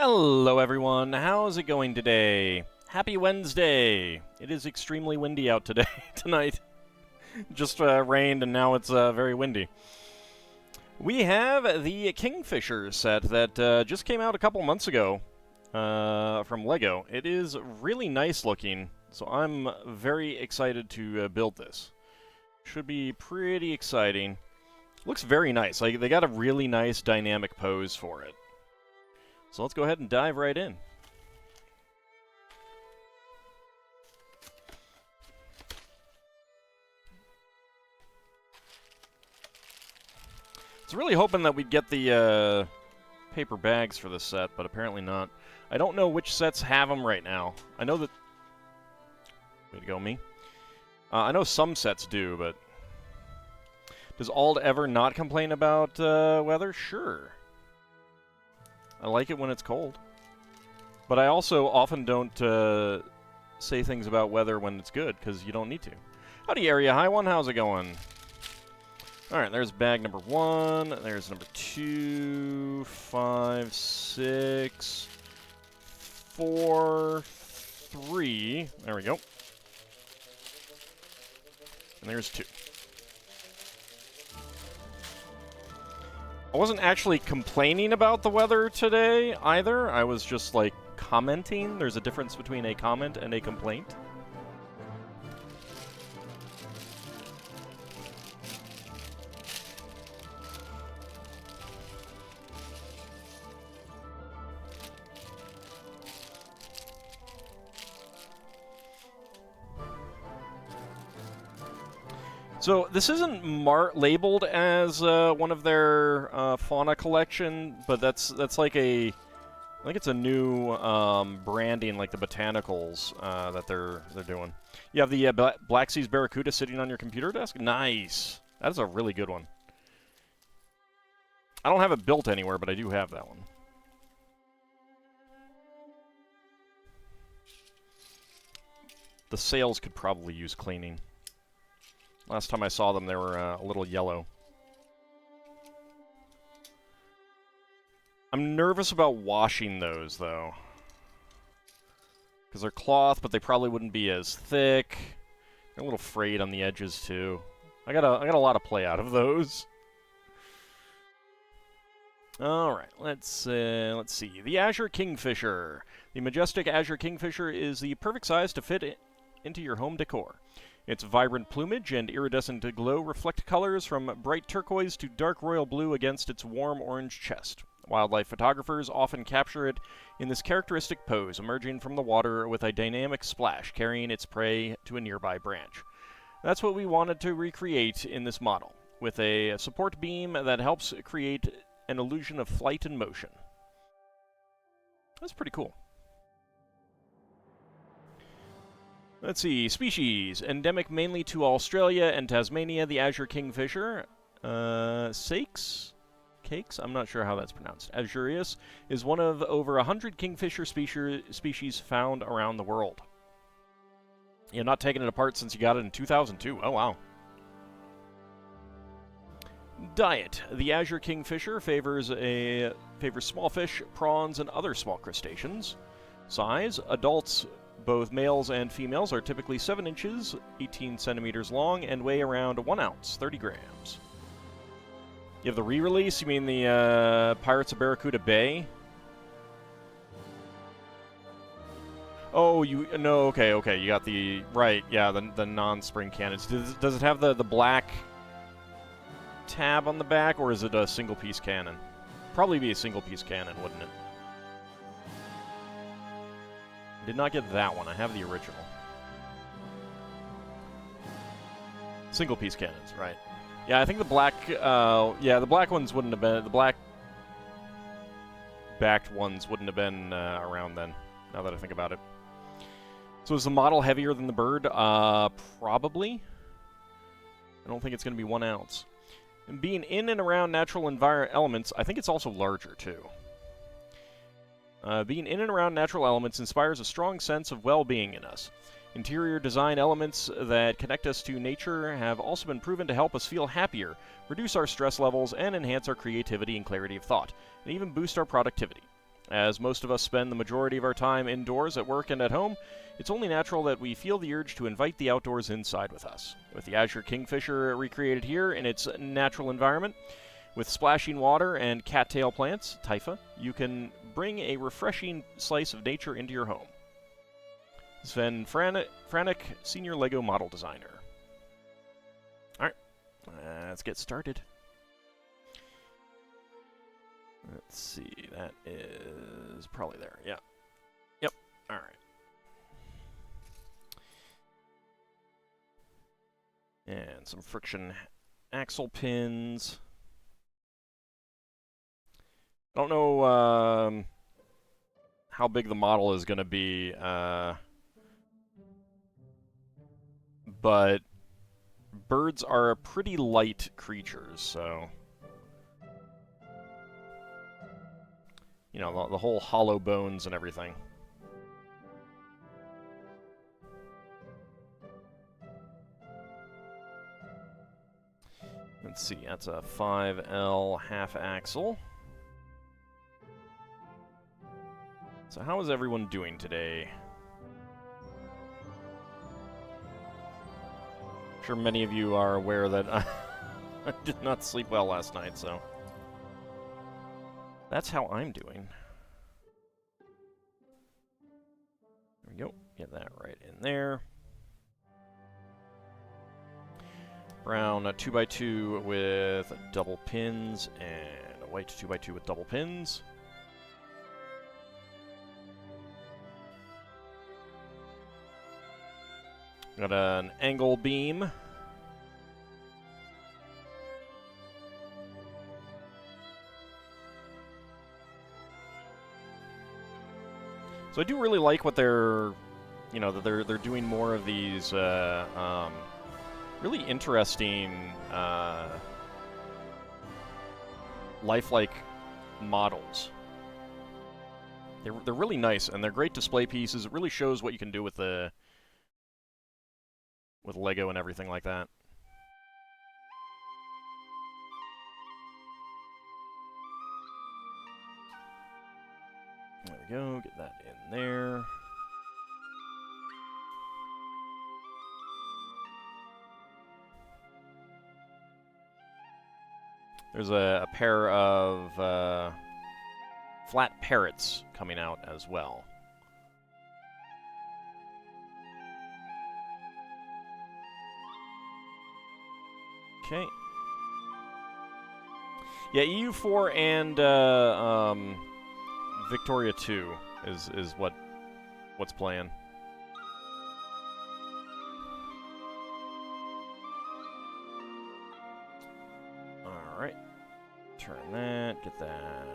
Hello everyone, how's it going today? Happy Wednesday! It is extremely windy out today, tonight. Just rained and now it's very windy. We have the Kingfisher set that just came out a couple months ago from LEGO. It is really nice looking, so I'm very excited to build this. Should be pretty exciting. Looks very nice. Like, they got a really nice dynamic pose for it. So let's go ahead and dive right in. I was really hoping that we'd get the paper bags for this set, but apparently not. I don't know which sets have them right now. I know that... Way to go, me. I know some sets do, but... Does Auld ever not complain about weather? Sure. I like it when it's cold. But I also often don't say things about weather when it's good, because you don't need to. Howdy, Area High One. How's it going? Alright, there's bag number 1. There's number 2, 5, 6, 4, 3. There we go. And there's 2. I wasn't actually complaining about the weather today, either. I was just, like, commenting. There's a difference between a comment and a complaint. So this isn't labeled as one of their fauna collection, but that's like I think it's a new branding, like the botanicals that they're doing. You have the Black Seas Barracuda sitting on your computer desk. Nice, that is a really good one. I don't have it built anywhere, but I do have that one. The sails could probably use cleaning. Last time I saw them, they were a little yellow. I'm nervous about washing those, though. Because they're cloth, but they probably wouldn't be as thick. They're a little frayed on the edges, too. I got a lot of play out of those. Alright, let's see. The Azure Kingfisher. The majestic Azure Kingfisher is the perfect size to fit into your home decor. Its vibrant plumage and iridescent glow reflect colors from bright turquoise to dark royal blue against its warm orange chest. Wildlife photographers often capture it in this characteristic pose, emerging from the water with a dynamic splash, carrying its prey to a nearby branch. That's what we wanted to recreate in this model, with a support beam that helps create an illusion of flight and motion. That's pretty cool. Let's see, species. Endemic mainly to Australia and Tasmania, the Azure Kingfisher. Cakes? I'm not sure how that's pronounced. Azureus is one of over 100 kingfisher species found around the world. You're not taking it apart since you got it in 2002. Oh, wow. Diet. The Azure Kingfisher favors small fish, prawns, and other small crustaceans. Size. Adults, both males and females, are typically 7 inches, 18 centimeters long, and weigh around 1 ounce, 30 grams. You have the re-release? You mean the Pirates of Barracuda Bay? Oh, no, okay, you got the, right, yeah, the non-spring cannons. Does it have the black tab on the back, or is it a single-piece cannon? Probably be a single-piece cannon, wouldn't it? Did not get that one. I have the original. Single-piece cannons, right. Yeah, I think the black, the black ones wouldn't have been, the black-backed ones wouldn't have been around then, now that I think about it. So is the model heavier than the bird? Probably. I don't think it's going to be 1 ounce. And being in and around natural elements, I think it's also larger, too. Being in and around natural elements inspires a strong sense of well-being in us. Interior design elements that connect us to nature have also been proven to help us feel happier, reduce our stress levels, and enhance our creativity and clarity of thought, and even boost our productivity. As most of us spend the majority of our time indoors at work and at home, it's only natural that we feel the urge to invite the outdoors inside with us. With the Azure Kingfisher recreated here in its natural environment, with splashing water and cattail plants, Typha, you can bring a refreshing slice of nature into your home. Sven Franek, Senior LEGO Model Designer. Alright, let's get started. Let's see, that is probably there, yeah. Yep, alright. And some friction axle pins. I don't know how big the model is going to be, but birds are pretty light creatures, so... You know, the whole hollow bones and everything. Let's see, that's a 5L half axle. So how is everyone doing today? I'm sure many of you are aware that I did not sleep well last night, so... That's how I'm doing. There we go. Get that right in there. Brown 2x2 with double pins, and a white 2x2 with double pins. Got an angle beam. So I do really like what they're, you know, that they're doing more of these really interesting lifelike models. They're really nice, and they're great display pieces. It really shows what you can do with Lego and everything like that. There we go, get that in there. There's a pair of flat parrots coming out as well. Okay. Yeah, EU4 and Victoria 2 is what's playing. Alright. Turn that, get that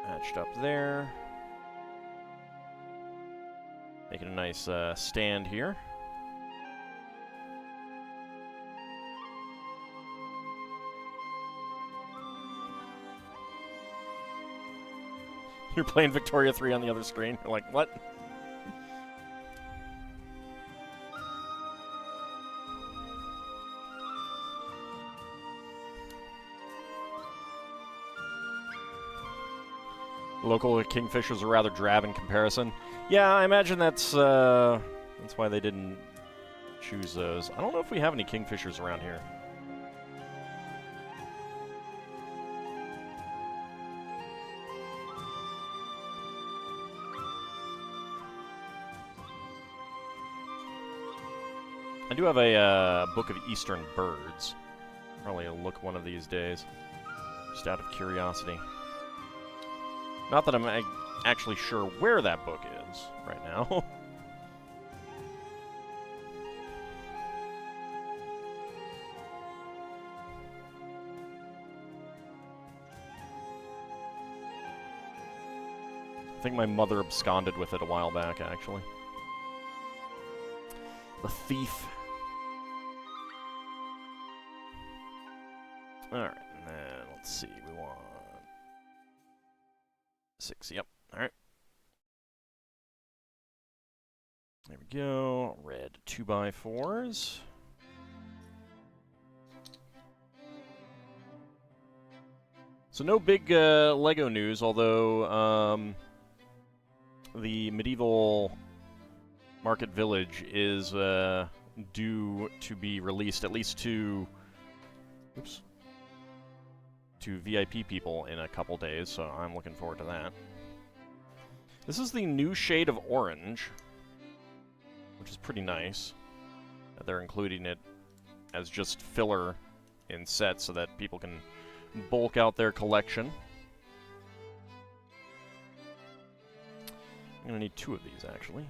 matched up there. Make it a nice stand here. You're playing Victoria 3 on the other screen. You're like, what? Local Kingfishers are rather drab in comparison. Yeah, I imagine that's why they didn't choose those. I don't know if we have any Kingfishers around here. I do have a book of Eastern birds. Probably a look one of these days, just out of curiosity. Not that I'm actually sure where that book is right now. I think my mother absconded with it a while back, actually. The thief. Alright, and then let's see, we want 6, yep, alright. There we go, red 2x4s. So no big Lego news, although the medieval market village is due to be released at least to VIP people in a couple days, so I'm looking forward to that. This is the new shade of orange, which is pretty nice. They're including it as just filler in sets so that people can bulk out their collection. I'm going to need 2 of these, actually.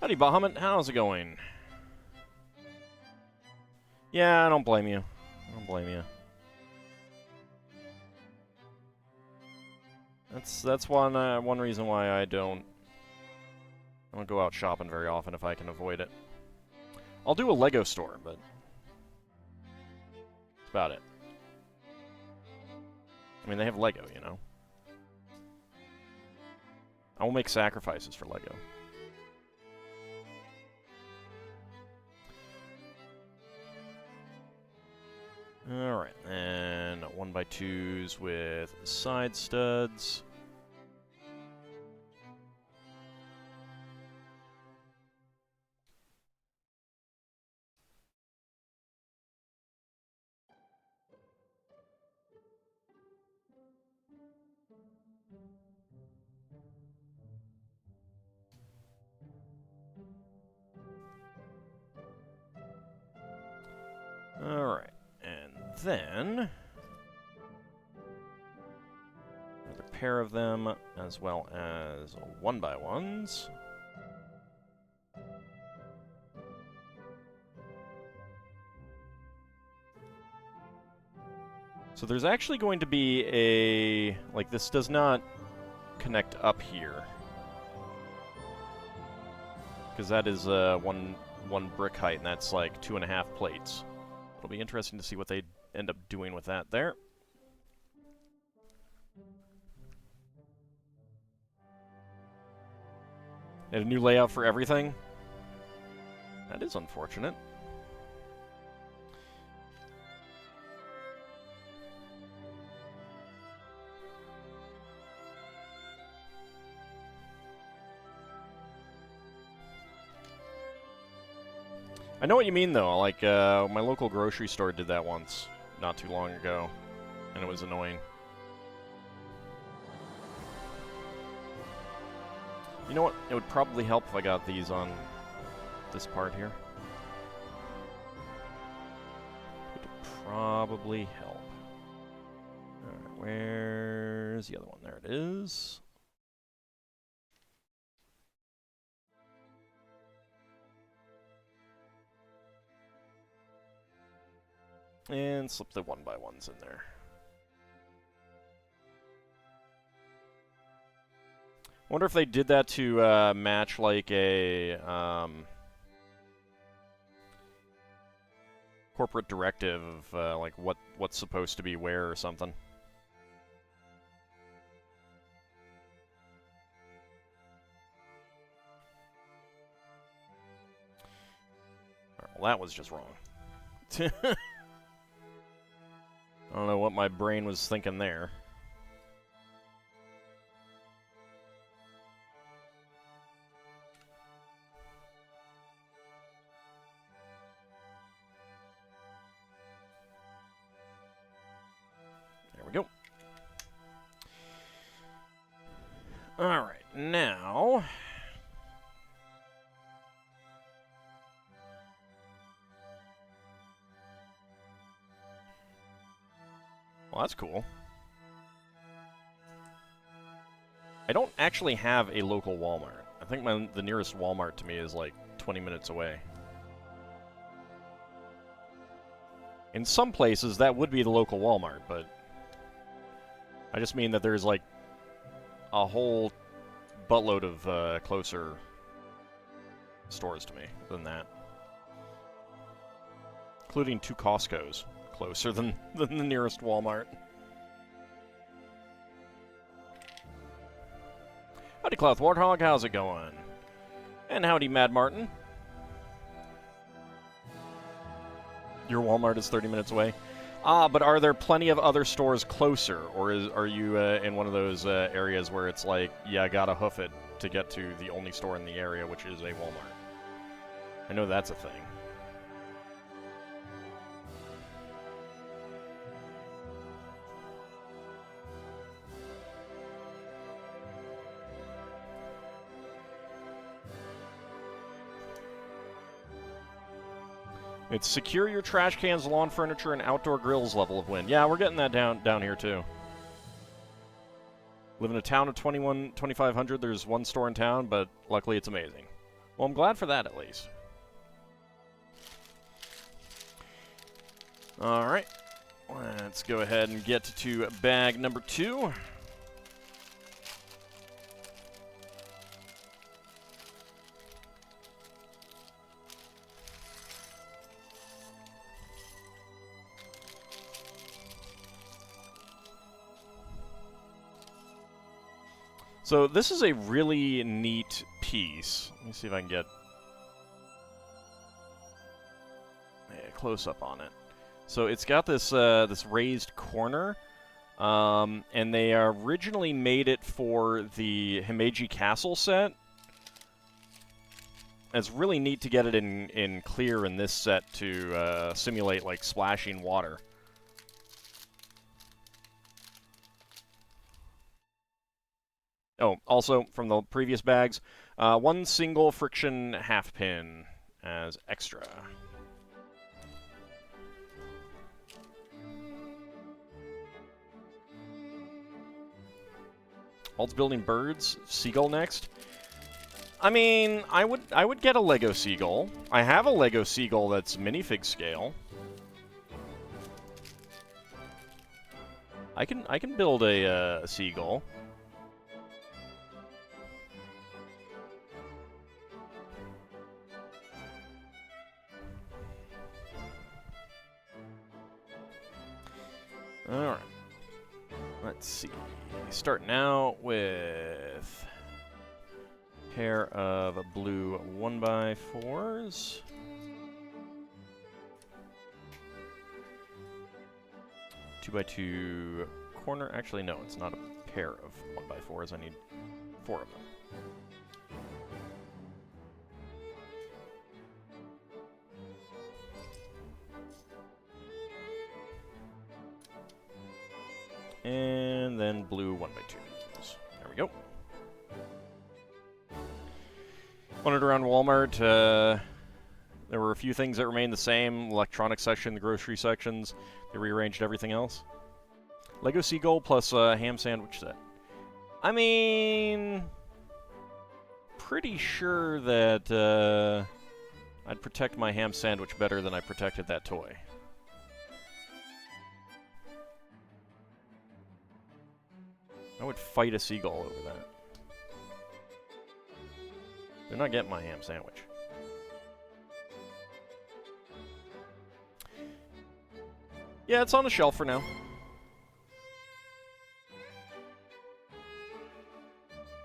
Howdy, Bahamut. How's it going? Yeah, I don't blame you. I don't blame you. That's one reason why I don't go out shopping very often if I can avoid it. I'll do a Lego store, but that's about it. I mean, they have Lego, you know. I will make sacrifices for Lego. Alright, and 1x2s with side studs. Alright, and then another pair of them, as well as 1x1s. So there's actually going to be a... like, this does not connect up here, because that is one brick height, and that's like 2.5 plates. It'll be interesting to see what they end up doing with that there. And a new layout for everything? That is unfortunate. I know what you mean, though. Like, my local grocery store did that once, not too long ago, and it was annoying. You know what? It would probably help if I got these on this part here. It would probably help. Alright, where's the other one? There it is. And slip the 1x1s in there. I wonder if they did that to match like a corporate directive of like what's supposed to be where or something. Well, that was just wrong. I don't know what my brain was thinking there. There we go. Alright, now... well, that's cool. I don't actually have a local Walmart. I think the nearest Walmart to me is like 20 minutes away. In some places, that would be the local Walmart, but I just mean that there's like a whole buttload of closer stores to me than that. Including 2 Costco's closer than the nearest Walmart. Howdy, Cloth Warthog, how's it going? And howdy, Mad Martin. Your Walmart is 30 minutes away. But are there plenty of other stores closer, or are you in one of those areas where it's like, yeah, I gotta hoof it to get to the only store in the area, which is a Walmart? I know that's a thing. It's secure your trash cans, lawn furniture, and outdoor grills level of win. Yeah, we're getting that down here, too. Live in a town of 2,500. There's one store in town, but luckily it's amazing. Well, I'm glad for that, at least. Alright. Let's go ahead and get to bag number 2. So this is a really neat piece. Let me see if I can get a close-up on it. So it's got this this raised corner, and they originally made it for the Himeji Castle set. It's really neat to get it in clear in this set to simulate like splashing water. Oh, also, from the previous bags, one single friction half pin as extra. Alt's building birds. Seagull next. I mean, I would get a Lego seagull. I have a Lego seagull that's minifig scale. I can build a seagull. Alright. Let's see. Starting out with a pair of blue 1x4s. Two by two corner. Actually, no, it's not a pair of 1x4s. I need 4 of them. And then blue 1x2s. There we go. Wandered around Walmart. There were a few things that remained the same. Electronics section, the grocery sections. They rearranged everything else. Lego Seagull plus ham sandwich set. I mean, pretty sure that I'd protect my ham sandwich better than I protected that toy. I would fight a seagull over that. They're not getting my ham sandwich. Yeah, it's on the shelf for now.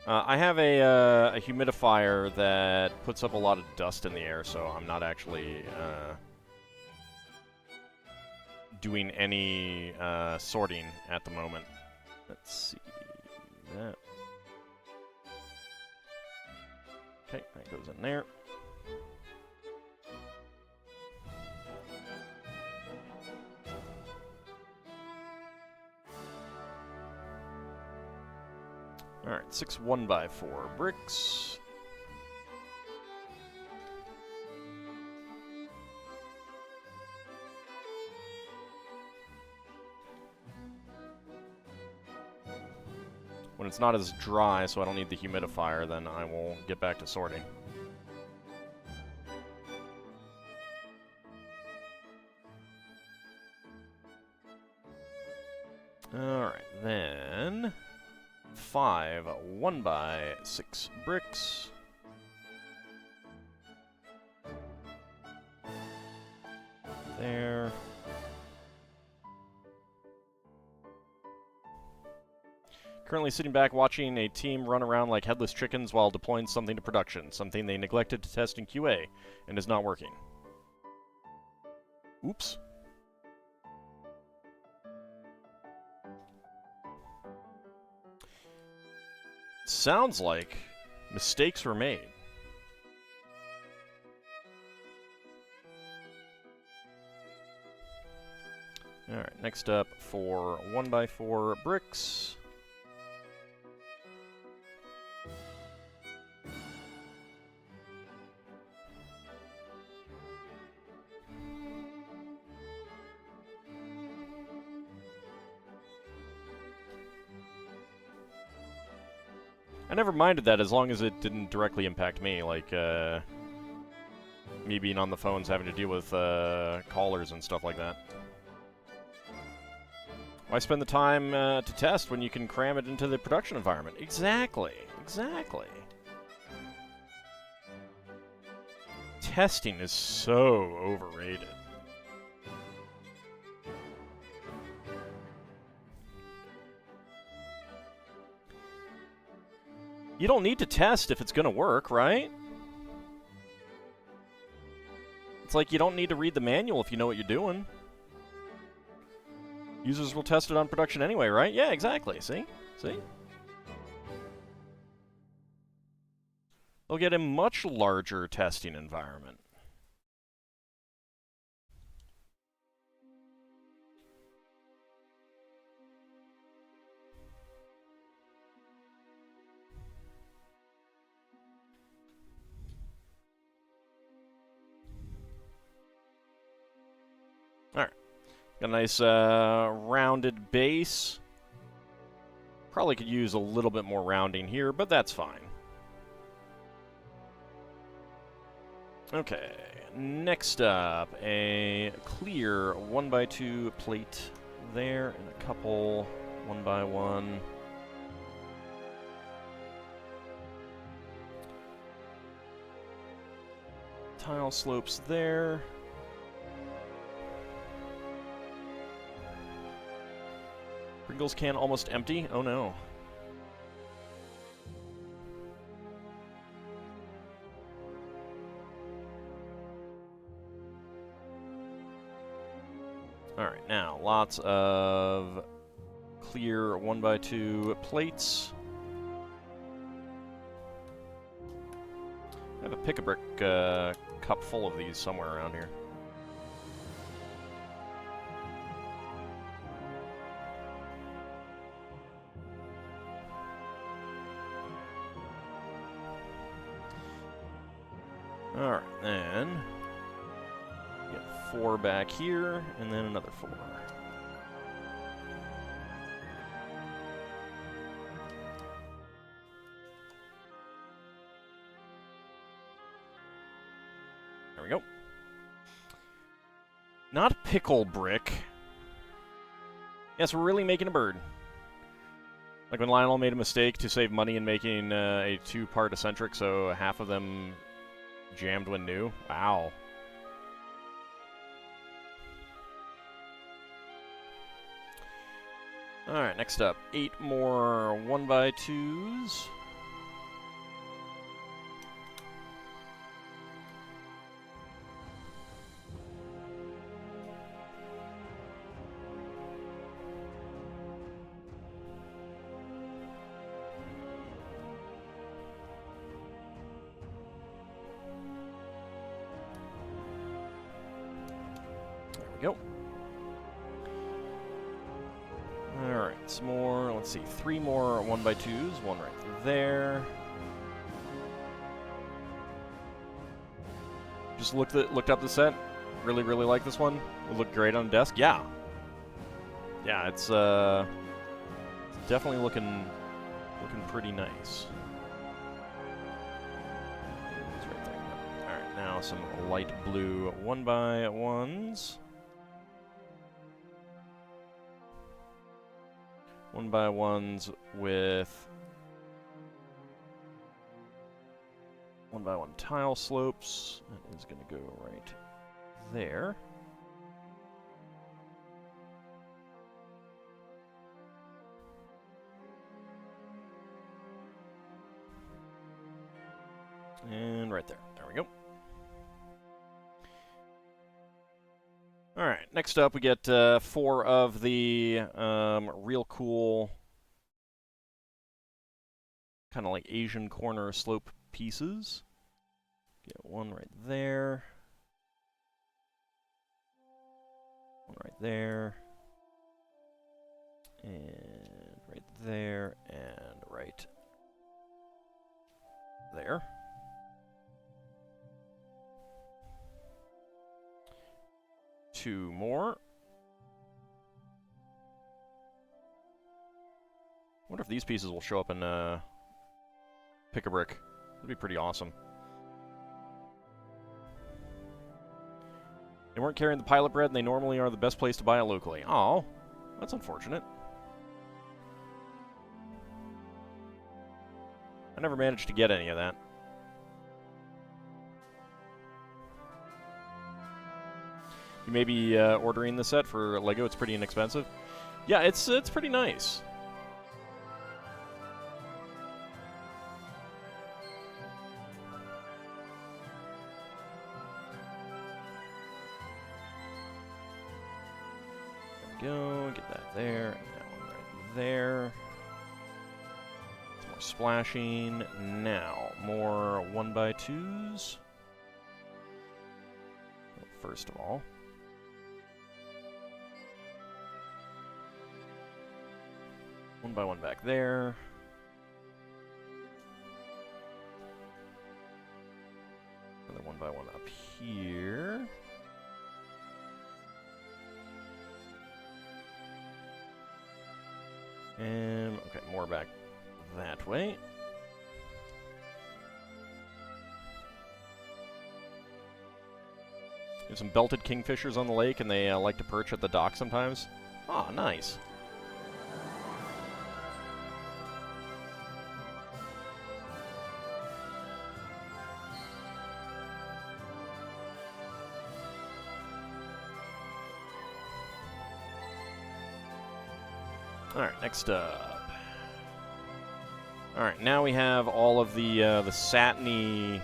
I have a humidifier that puts up a lot of dust in the air, so I'm not actually doing any sorting at the moment. Let's see that. Okay, that goes in there. Alright, 6 1x4 bricks. When it's not as dry, so I don't need the humidifier, then I will get back to sorting. Alright, then 5 1x6 bricks. There. Currently sitting back watching a team run around like headless chickens while deploying something to production, something they neglected to test in QA, and is not working. Oops. Sounds like mistakes were made. Alright, next up for 1x4 bricks. I never minded that as long as it didn't directly impact me, like, me being on the phones having to deal with, callers and stuff like that. Why spend the time to test when you can cram it into the production environment? Exactly, exactly. Testing is so overrated. You don't need to test if it's going to work, right? It's like you don't need to read the manual if you know what you're doing. Users will test it on production anyway, right? Yeah, exactly. See? See? They'll get a much larger testing environment. Alright. Got a nice rounded base. Probably could use a little bit more rounding here, but that's fine. Okay, next up, a clear 1x2 plate there, and a couple 1x1. Tile slopes there. Pringles can almost empty? Oh no. Alright, now, lots of clear 1x2 plates. I have a pick-a-brick cup full of these somewhere around here. Alright, then get 4 back here, and then another 4. There we go. Not pickle brick. Yes, we're really making a bird. Like when Lionel made a mistake to save money in making a 2-part eccentric, so half of them jammed when new. Wow. Alright, next up, 8 more 1x2s. Go. Alright, some more, let's see, 3 more 1x2s, one right there. Just looked up the set. Really like this one. Will look great on the desk. Yeah. Yeah, it's definitely looking pretty nice. It's right there. Alright, now some light blue 1x1s. 1x1s with 1x1 tile slopes. That is going to go right there. And right there. There we go. Alright, next up we get 4 of the real cool kind of like Asian corner slope pieces. Get one right there. One right there. And right there. And right there. Two more. I wonder if these pieces will show up in Pick-a-Brick. That'd be pretty awesome. They weren't carrying the pilot bread, and they normally are the best place to buy it locally. Oh, that's unfortunate. I never managed to get any of that. You may be ordering the set for Lego. It's pretty inexpensive. Yeah, it's pretty nice. There we go. Get that there. And that one right there. Some more splashing. Now, more 1x2s. Well, first of all. One by one back there. Another one by one up here. And, okay, more back that way. There's some belted kingfishers on the lake, and they like to perch at the dock sometimes. Ah, nice. Alright, next up. Alright, now we have all of the satiny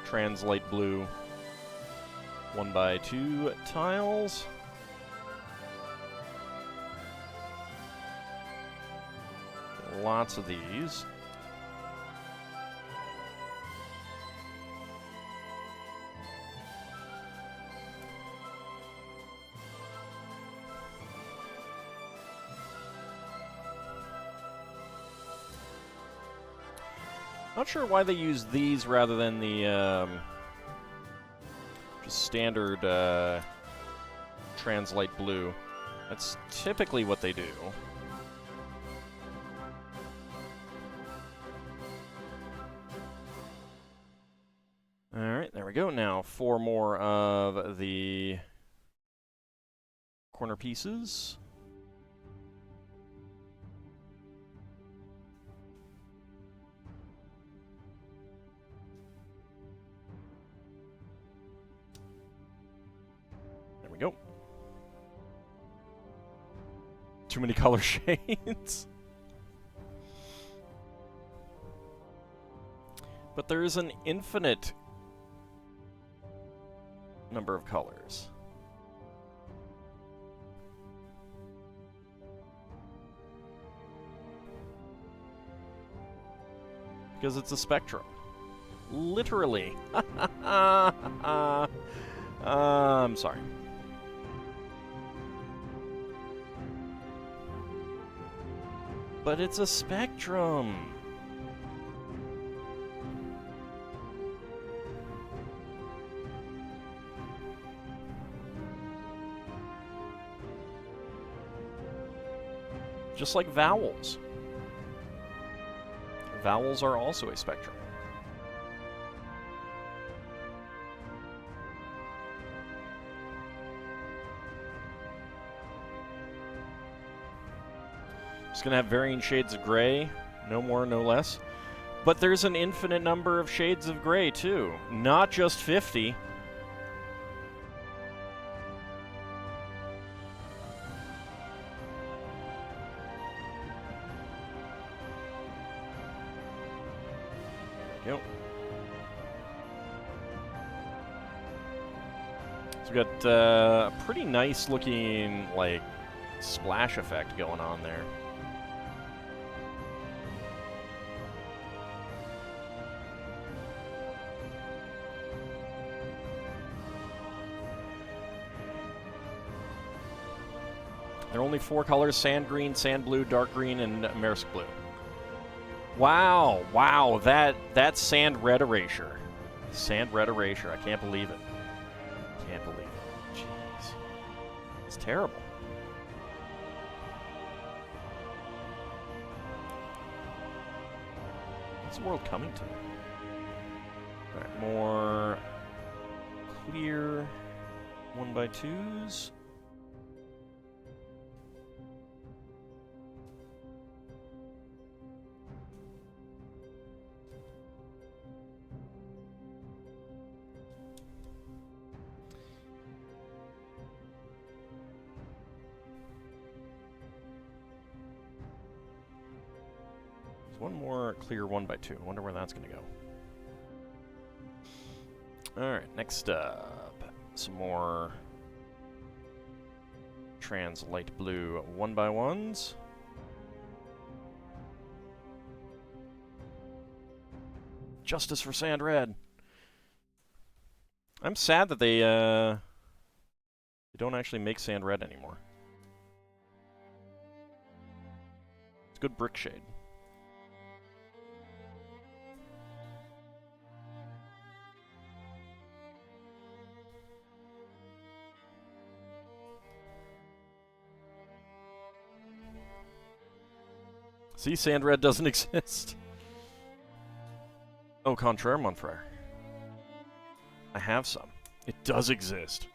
translate blue 1x2 tiles. Lots of these. Not sure why they use these rather than the just standard translate blue. That's typically what they do. Alright, there we go. Now 4 more of the corner pieces. There we go. Too many color shades. But there is an infinite number of colors. Because it's a spectrum. Literally. I'm sorry. But it's a spectrum. Just like vowels. Vowels are also a spectrum. It's going to have varying shades of gray, no more, no less. But there's an infinite number of shades of gray, too. Not just 50. There we go. We've got a pretty nice looking, like, splash effect going on there. There are only 4 colors: sand green, sand blue, dark green, and Maersk blue. Wow, wow, that's sand red erasure. Sand red erasure. I can't believe it. Can't believe it. Jeez. It's terrible. What's the world coming to? Alright, more clear 1x2s. One more clear 1x2. I wonder where that's going to go. Alright, next up. Some more trans light blue 1x1s. Justice for sand red. I'm sad that they don't actually make sand red anymore. It's good brick shade. See, sand red doesn't exist. Oh, contraire, mon frère. I have some. It does exist.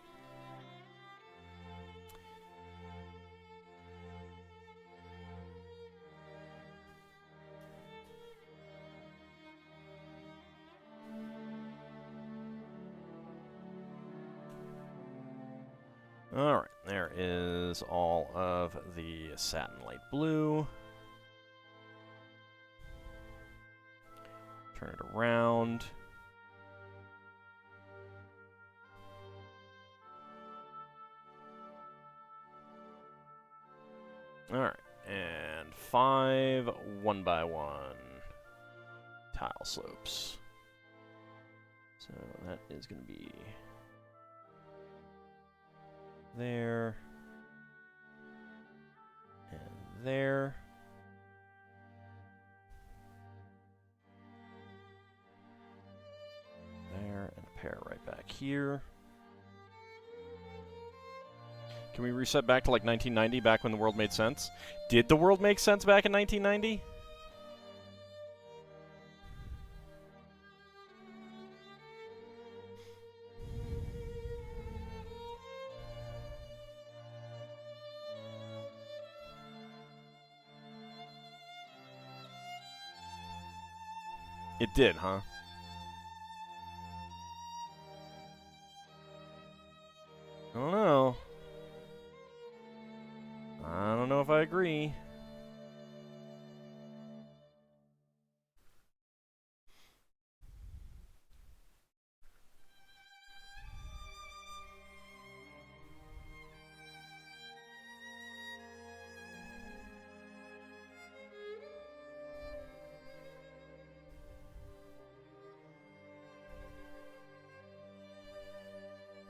Alright, there is all of the satin light blue. Turn it around. Alright, and 5 1x1 tile slopes. So that is going to be there and there. There, and a pair right back here. Can we reset back to like 1990, back when the world made sense? Did the world make sense back in 1990? It did, huh? I don't know. I don't know if I agree.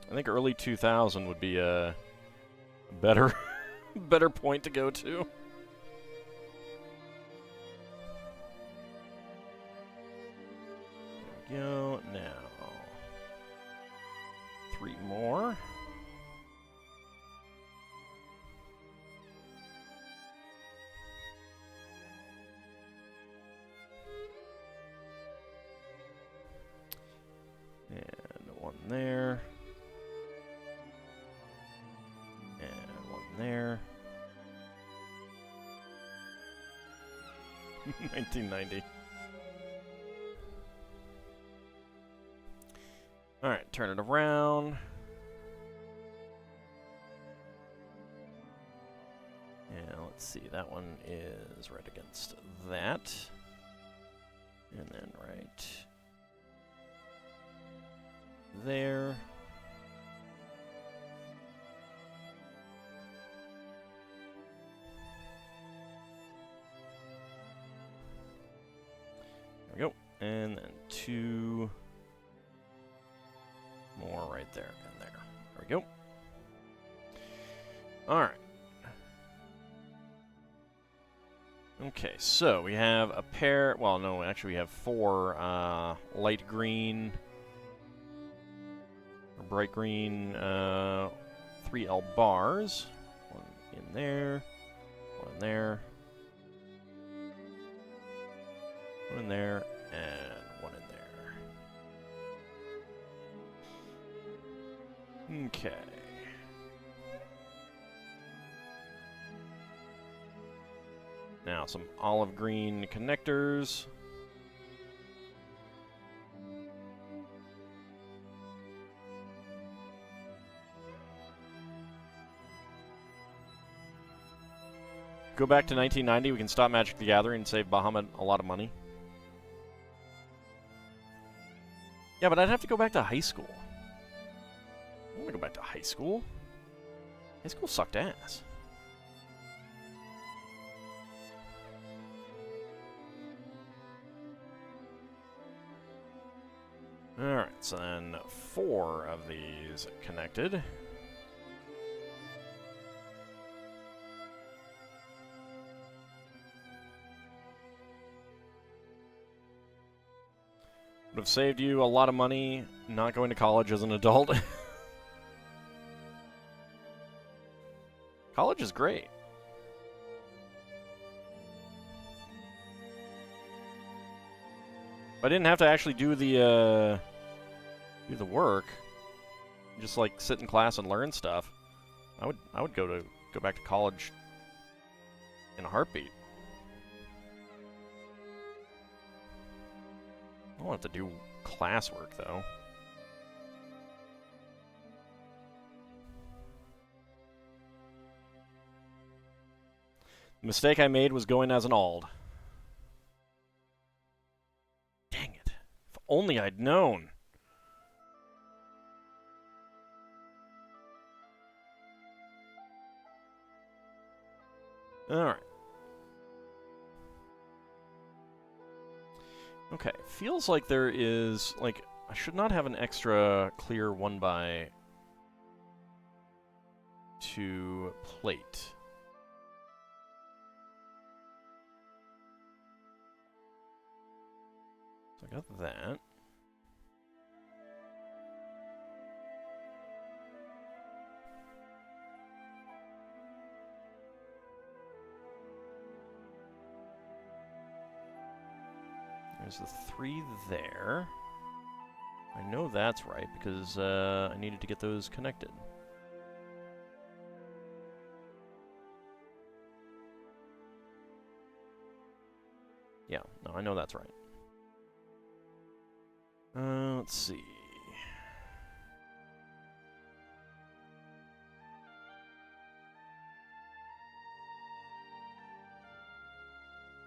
I think early 2000 would be a better, better point to go to. There we go. Now, 3 more. And 1 there. There. 1990. Alright, turn it around. And let's see, that one is right against that. And then right there. There we go. And then 2 more right there and there. There we go. Alright. Okay, so we have a pair... Well, no, actually we have 4 light green... or bright green 3L bars. 1 in there. 1 in there. 1 in there. And 1 in there. Okay. Now, some olive green connectors. Go back to 1990, we can stop Magic the Gathering and save Bahamut a lot of money. Yeah, but I'd have to go back to high school. I don't want to go back to high school. High school sucked ass. Alright, so then 4 of these connected. Would have saved you a lot of money not going to college as an adult. College is great. If I didn't have to actually do the work, just like sit in class and learn stuff, I would go back to college in a heartbeat. I don't have to do classwork though. The mistake I made was going as an Auld. Dang it. If only I'd known. Alright. Okay, feels like there is, like, I should not have an extra clear 1x2 plate. So I got that. There's the 3 there. I know that's right because I needed to get those connected. Yeah, no, I know that's right. Let's see.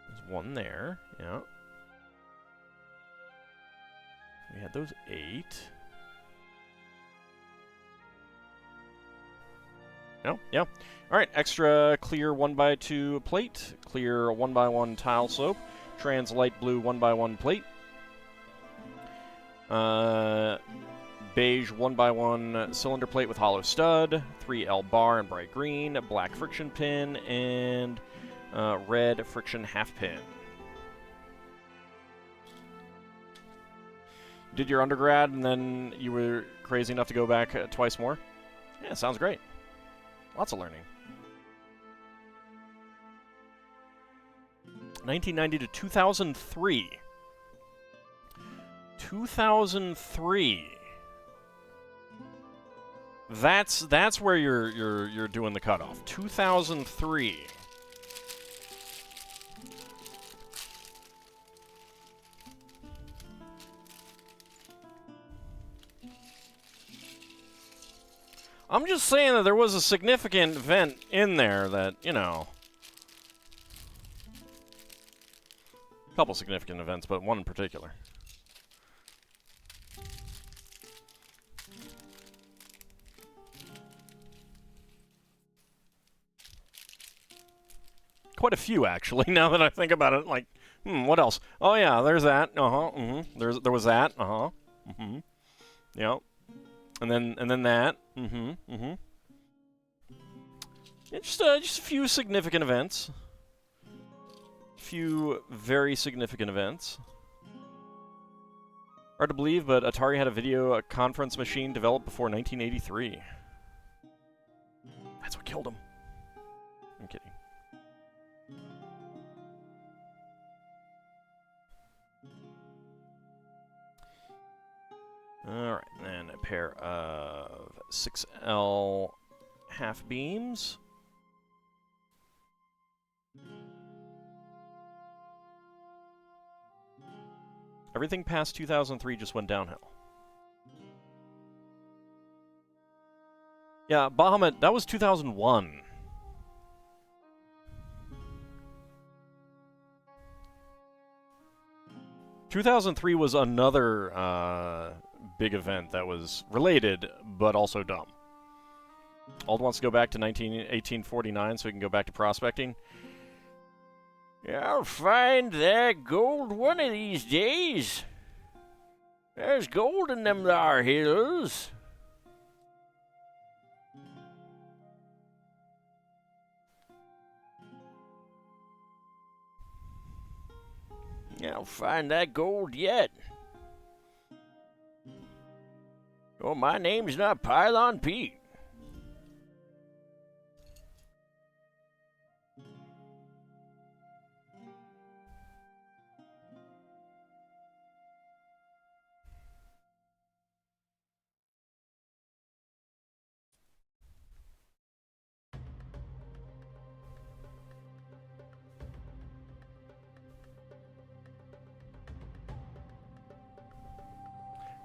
There's 1 there, yeah. We had those 8. No? Yeah. Alright, extra clear 1x2 plate, clear 1x1 tile soap, trans light blue 1x1 plate, beige 1x1 cylinder plate with hollow stud, 3L bar and bright green, black friction pin, and red friction half pin. Did your undergrad and then you were crazy enough to go back twice more? Yeah, sounds great. Lots of learning. 1990 to 2003. 2003. That's where you're doing the cutoff. 2003. I'm just saying that there was a significant event in there that, you know... A couple significant events, but one in particular. Quite a few, actually, now that I think about it. Like, What else? Oh yeah, there's that. There was that. Yep. And then that. Yeah, just a few significant events. Few very significant events. Hard to believe, but Atari had a video conference machine developed before 1983. That's what killed him. I'm kidding. Alright, and a pair of 6L half beams. Everything past 2003 just went downhill. Yeah, Bahamut, that was 2001. ...2003 was another big event that was related, but also dumb. Ald wants to go back to 1849 so he can go back to prospecting. Yeah, I'll find that gold one of these days. There's gold in them thar hills. Yeah, I'll find that gold yet. Oh, my name's not Pylon Pete.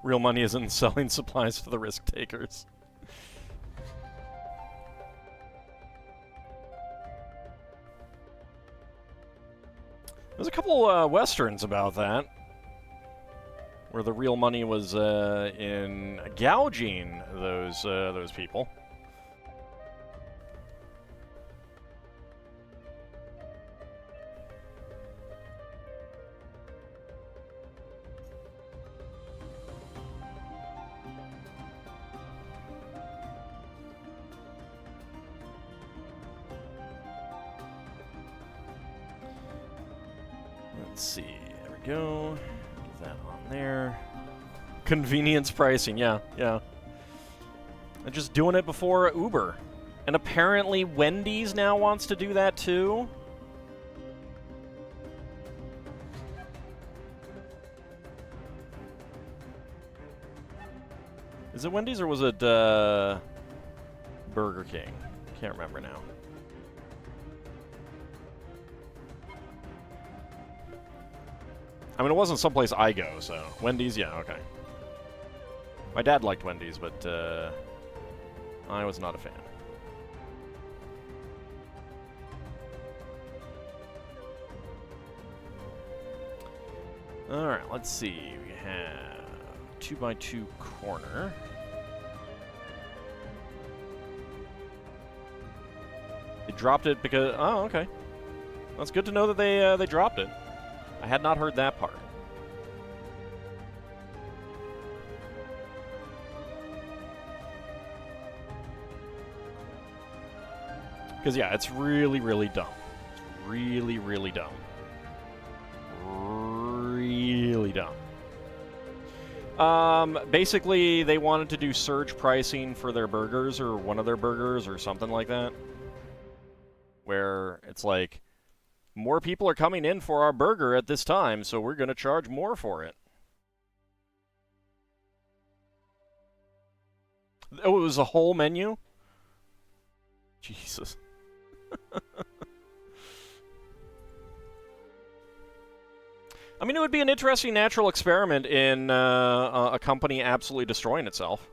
Real money isn't selling supplies to the risk takers. There's a couple westerns about that, where the real money was in gouging those people. Let's see, there we go. Get that on there. Convenience pricing, yeah. And just doing it before Uber. And apparently Wendy's now wants to do that too. Is it Wendy's or was it Burger King? Can't remember now. I mean, it wasn't someplace I go, so... Wendy's, yeah, okay. My dad liked Wendy's, but, I was not a fan. Alright, let's see. We have 2x2 corner. They dropped it because... Oh, okay. That's good to know that they dropped it. I had not heard that part. Because, yeah, it's really, really dumb. Really, really dumb. Really dumb. Basically, they wanted to do surge pricing for their burgers, or one of their burgers, or something like that. Where it's like... More people are coming in for our burger at this time, so we're going to charge more for it. Oh, it was a whole menu? Jesus. I mean, it would be an interesting natural experiment in a company absolutely destroying itself.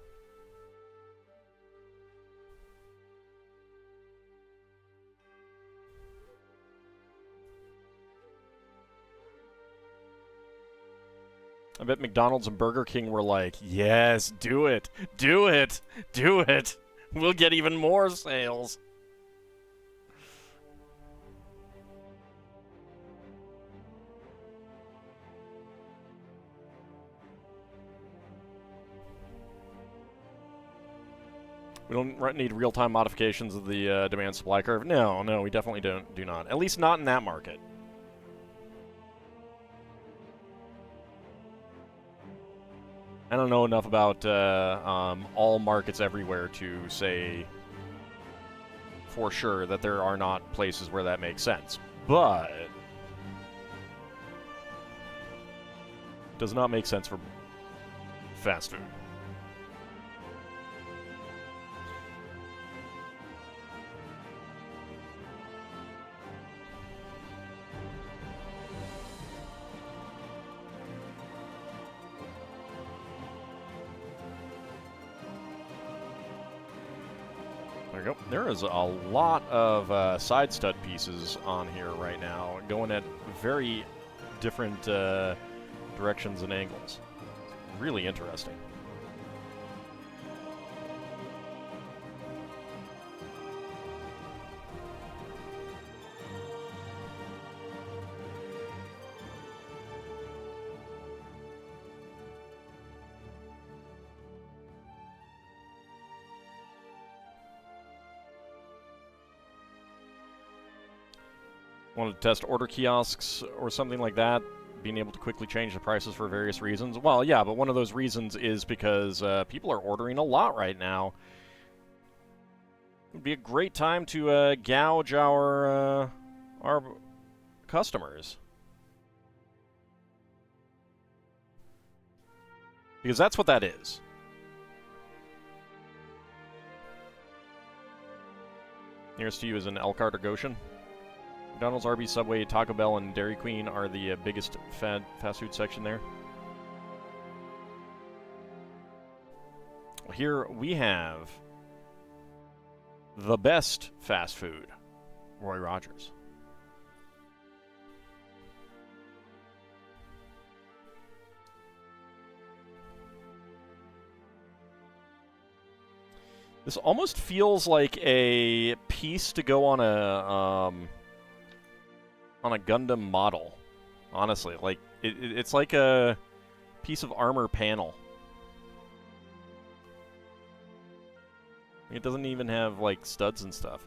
I bet McDonald's and Burger King were like, yes, do it, do it, do it. We'll get even more sales. We don't need real-time modifications of the demand-supply curve. No, no, we definitely do not. At least not in that market. I don't know enough about all markets everywhere to say for sure that there are not places where that makes sense. But it does not make sense for fast food. There we go. There is a lot of side stud pieces on here right now, going at very different directions and angles. Really interesting. Wanted to test order kiosks or something like that, being able to quickly change the prices for various reasons. Well, yeah, but one of those reasons is because people are ordering a lot right now. It would be a great time to gouge our customers. Because that's what that is. Nearest to you is in Elkhart or Goshen. McDonald's, Arby's, Subway, Taco Bell, and Dairy Queen are the biggest fast food section there. Here we have the best fast food, Roy Rogers. This almost feels like a piece to go on a Gundam model, honestly. Like, it's like a piece of armor panel. It doesn't even have, like, studs and stuff.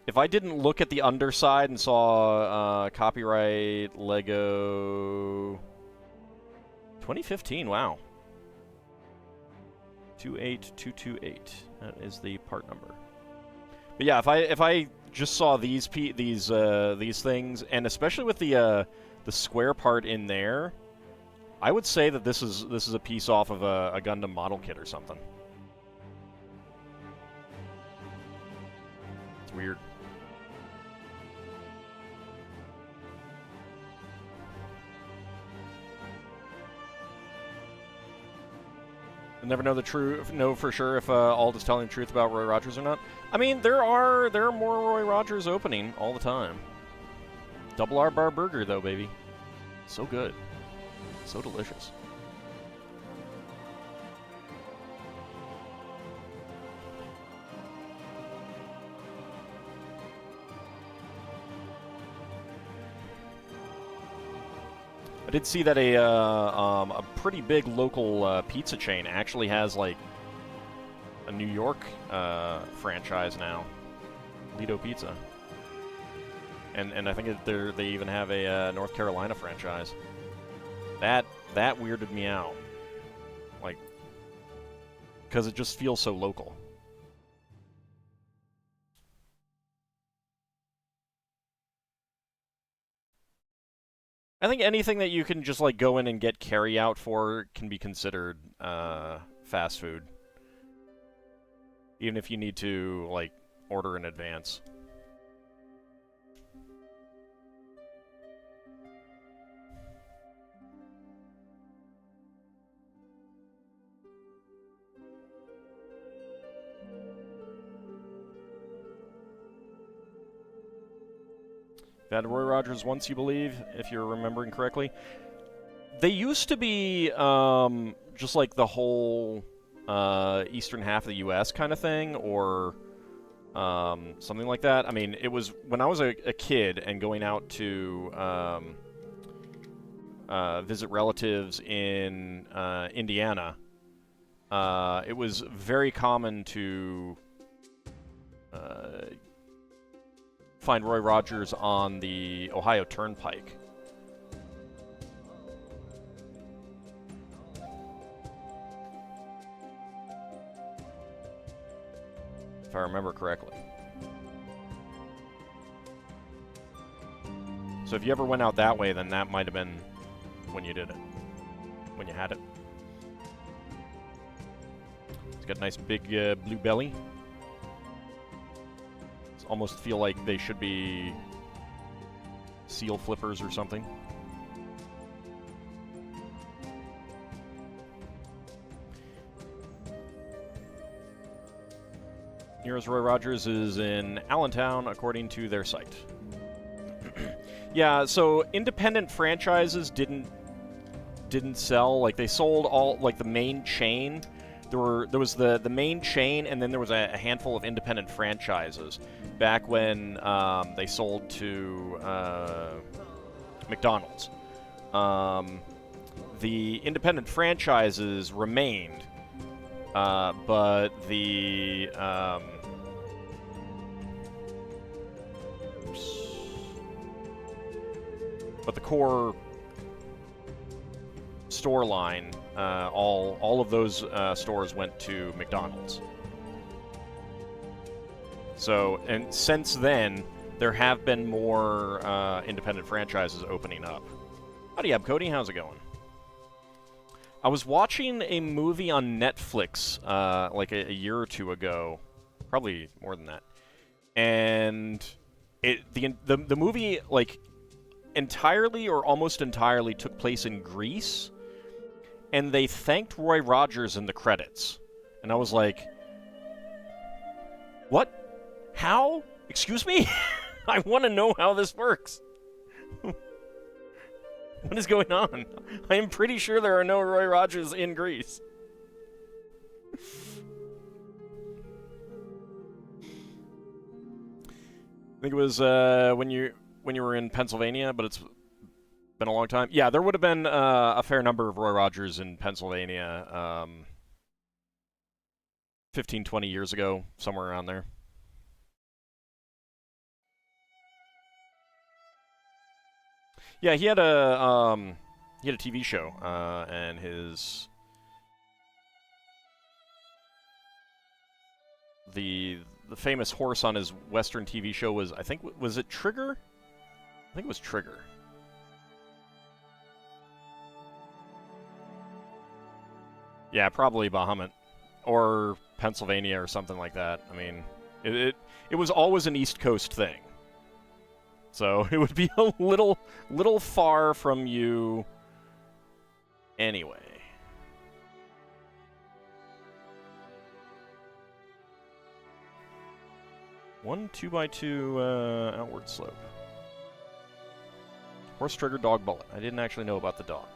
If I didn't look at the underside and saw copyright Lego 2015, wow. 28228. That is the part number. But yeah, if I just saw these things, and especially with the square part in there, I would say that this is a piece off of a Gundam model kit or something. It's weird. You'll never know for sure if Ald is telling the truth about Roy Rogers or not. I mean, there are more Roy Rogers opening all the time. Double R bar burger though, baby. So good. So delicious. I did see that a pretty big local pizza chain actually has like a New York franchise now, Lido Pizza, and I think they even have a North Carolina franchise. That weirded me out, like, because it just feels so local. I think anything that you can just like go in and get carry out for can be considered fast food, even if you need to like order in advance. Had Roy Rogers once, you believe, if you're remembering correctly. They used to be just like the whole eastern half of the U.S. kind of thing, or something like that. I mean, it was when I was a kid and going out to visit relatives in Indiana, it was very common to find Roy Rogers on the Ohio Turnpike. If I remember correctly. So if you ever went out that way, then that might have been when you did it. When you had it. It's got a nice big blue belly. It's almost feel like they should be seal flippers or something. Heroes Roy Rogers is in Allentown, according to their site. Yeah, so independent franchises didn't sell. Like, they sold all, like, the main chain. There was the main chain, and then there was a handful of independent franchises back when they sold to McDonald's. The independent franchises remained, but the core store line, all of those stores went to McDonald's. So, and since then, there have been more independent franchises opening up. Howdy, Cody. How's it going? I was watching a movie on Netflix like a year or two ago, probably more than that, and the movie, like, entirely or almost entirely took place in Greece, and they thanked Roy Rogers in the credits. And I was like, what? How? Excuse me? I want to know how this works. What is going on? I am pretty sure there are no Roy Rogers in Greece. I think it was when you were in Pennsylvania, but it's been a long time. Yeah, there would have been a fair number of Roy Rogers in Pennsylvania 15, 20 years ago, somewhere around there. Yeah, he had a TV show, and the famous horse on his Western TV show was, I think, was it Trigger? I think it was Trigger. Yeah, probably Bahamut or Pennsylvania or something like that. I mean, it was always an East Coast thing. So it would be a little far from you anyway. One 2x2 outward slope. Horse trigger, dog bullet. I didn't actually know about the dog.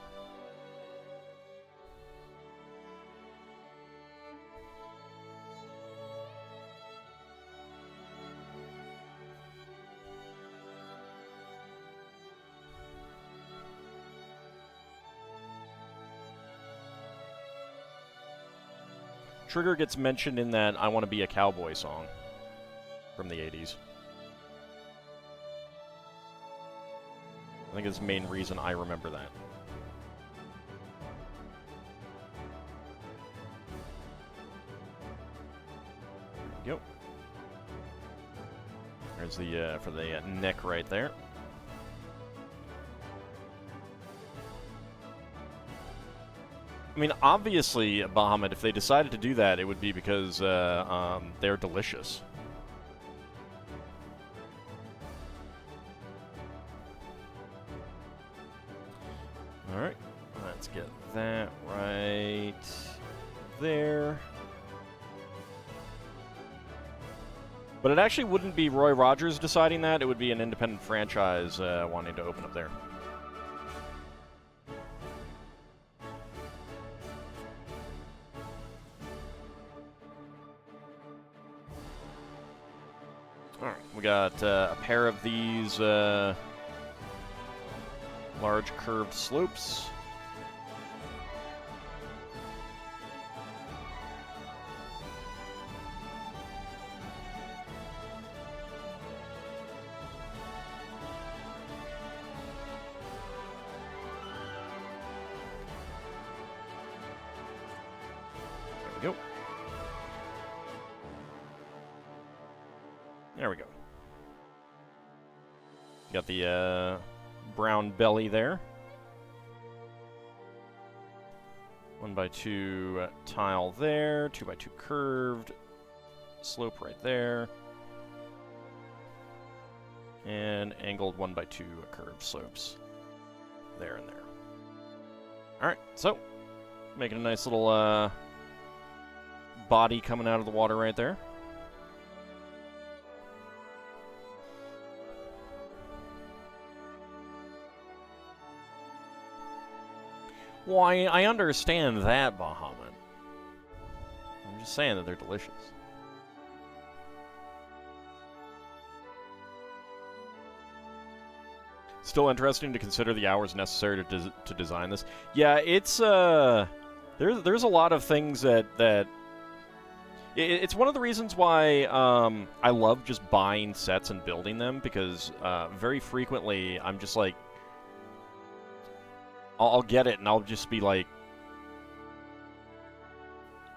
Trigger gets mentioned in that I Want to Be a Cowboy song from the 80s. I think it's the main reason I remember that. There we go. There's the, for the neck right there. I mean, obviously, Bahamut, if they decided to do that, it would be because they're delicious. Alright, let's get that right there. But it actually wouldn't be Roy Rogers deciding that, it would be an independent franchise wanting to open up there. Alright, we got a pair of these Large curved slopes. There we go. There we go. Got the brown belly there. 1x2 tile there. 2x2 curved. Slope right there. And angled 1x2 curved slopes. There and there. Alright, so making a nice little body coming out of the water right there. Well, I understand that, Bahamut. I'm just saying that they're delicious. Still interesting to consider the hours necessary to design this. Yeah, it's there's a lot of things that it's one of the reasons why I love just buying sets and building them, because very frequently I'm just like, I'll get it and I'll just be like,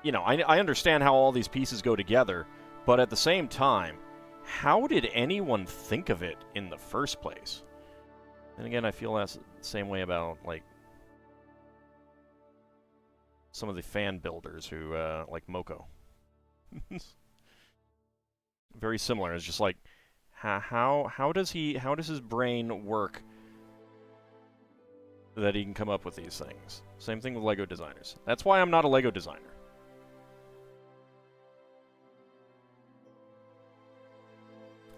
you know, I understand how all these pieces go together, but at the same time, how did anyone think of it in the first place? And again, I feel that's the same way about, like, some of the fan builders who, like Moko. Very similar. It's just like, how does his brain work that he can come up with these things? Same thing with Lego designers. That's why I'm not a Lego designer.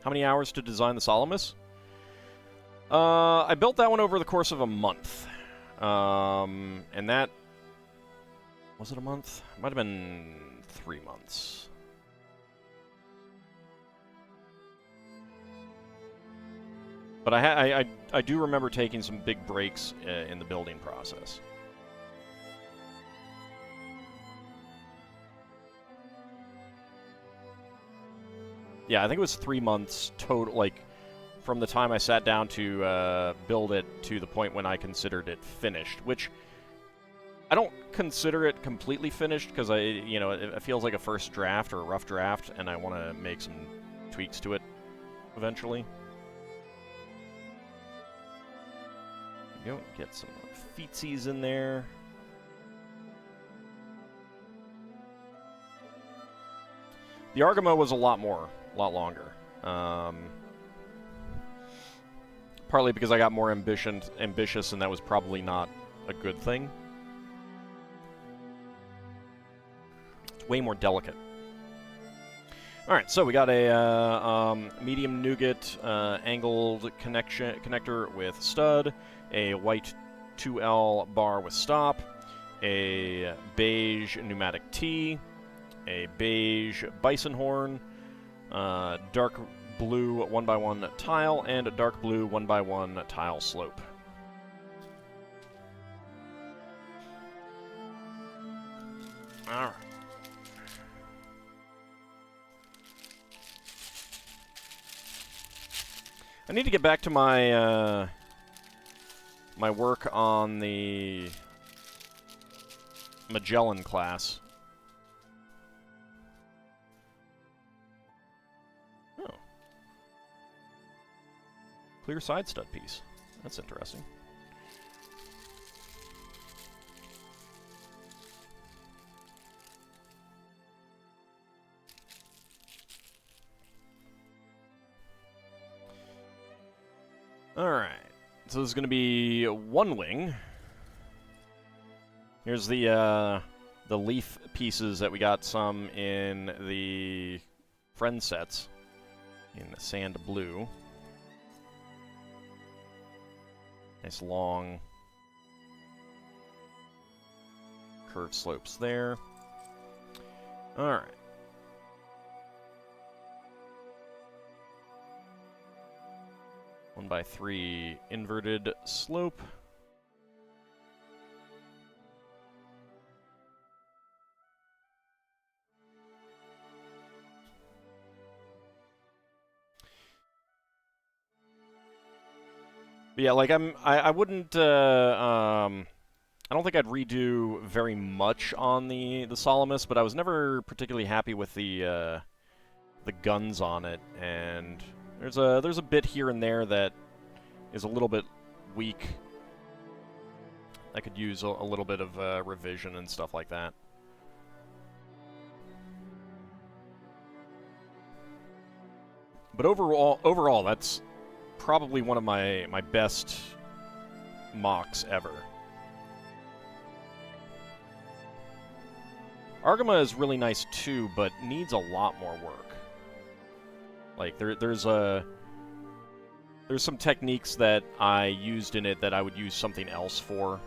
How many hours to design the Solomus? I built that one over the course of a month. And that... Was it a month? Might have been 3 months. But I do remember taking some big breaks in the building process. Yeah, I think it was 3 months total, like, from the time I sat down to build it to the point when I considered it finished, which I don't consider it completely finished, because you know, it feels like a first draft or a rough draft, and I want to make some tweaks to it eventually. There we go, get some feetsies in there. The Argama was a lot longer. Partly because I got more ambitious, and that was probably not a good thing. It's way more delicate. Alright, so we got a medium nougat angled connector with stud, a white 2L bar with stop, a beige pneumatic T, a beige bison horn, dark blue 1x1 tile, and a dark blue 1x1 tile slope. Alright. I need to get back to my my work on the Magellan class. Oh. Clear side stud piece. That's interesting. Alright, so this is going to be one wing. Here's the leaf pieces that we got some in the friend sets in the sand blue. Nice long curved slopes there. Alright. 1x3 inverted slope. But yeah, like I wouldn't I don't think I'd redo very much on the Salamis, but I was never particularly happy with the guns on it, and there's a bit here and there that is a little bit weak. I could use a little bit of revision and stuff like that. But overall, that's probably one of my best mocks ever. Argama is really nice too, but needs a lot more work. Like there's some techniques that I used in it that I would use something else for.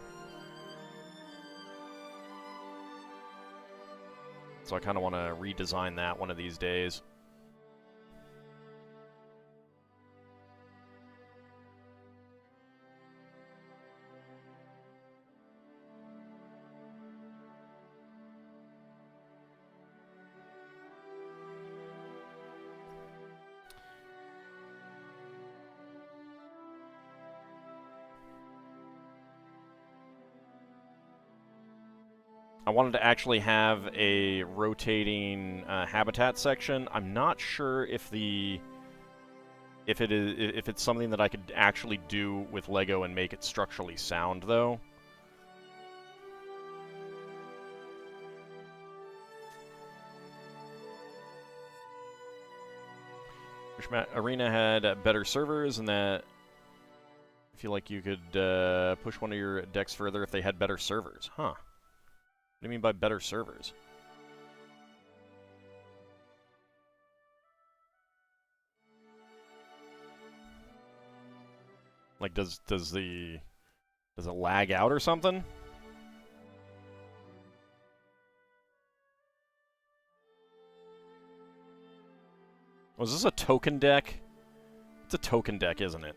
So I kind of want to redesign that one of these days. I wanted to actually have a rotating habitat section. I'm not sure if it's something that I could actually do with Lego and make it structurally sound, though. Arena had better servers, and that I feel like you could push one of your decks further if they had better servers. Huh. What do you mean by better servers? Like, does it lag out or something? Was this a token deck? It's a token deck, isn't it?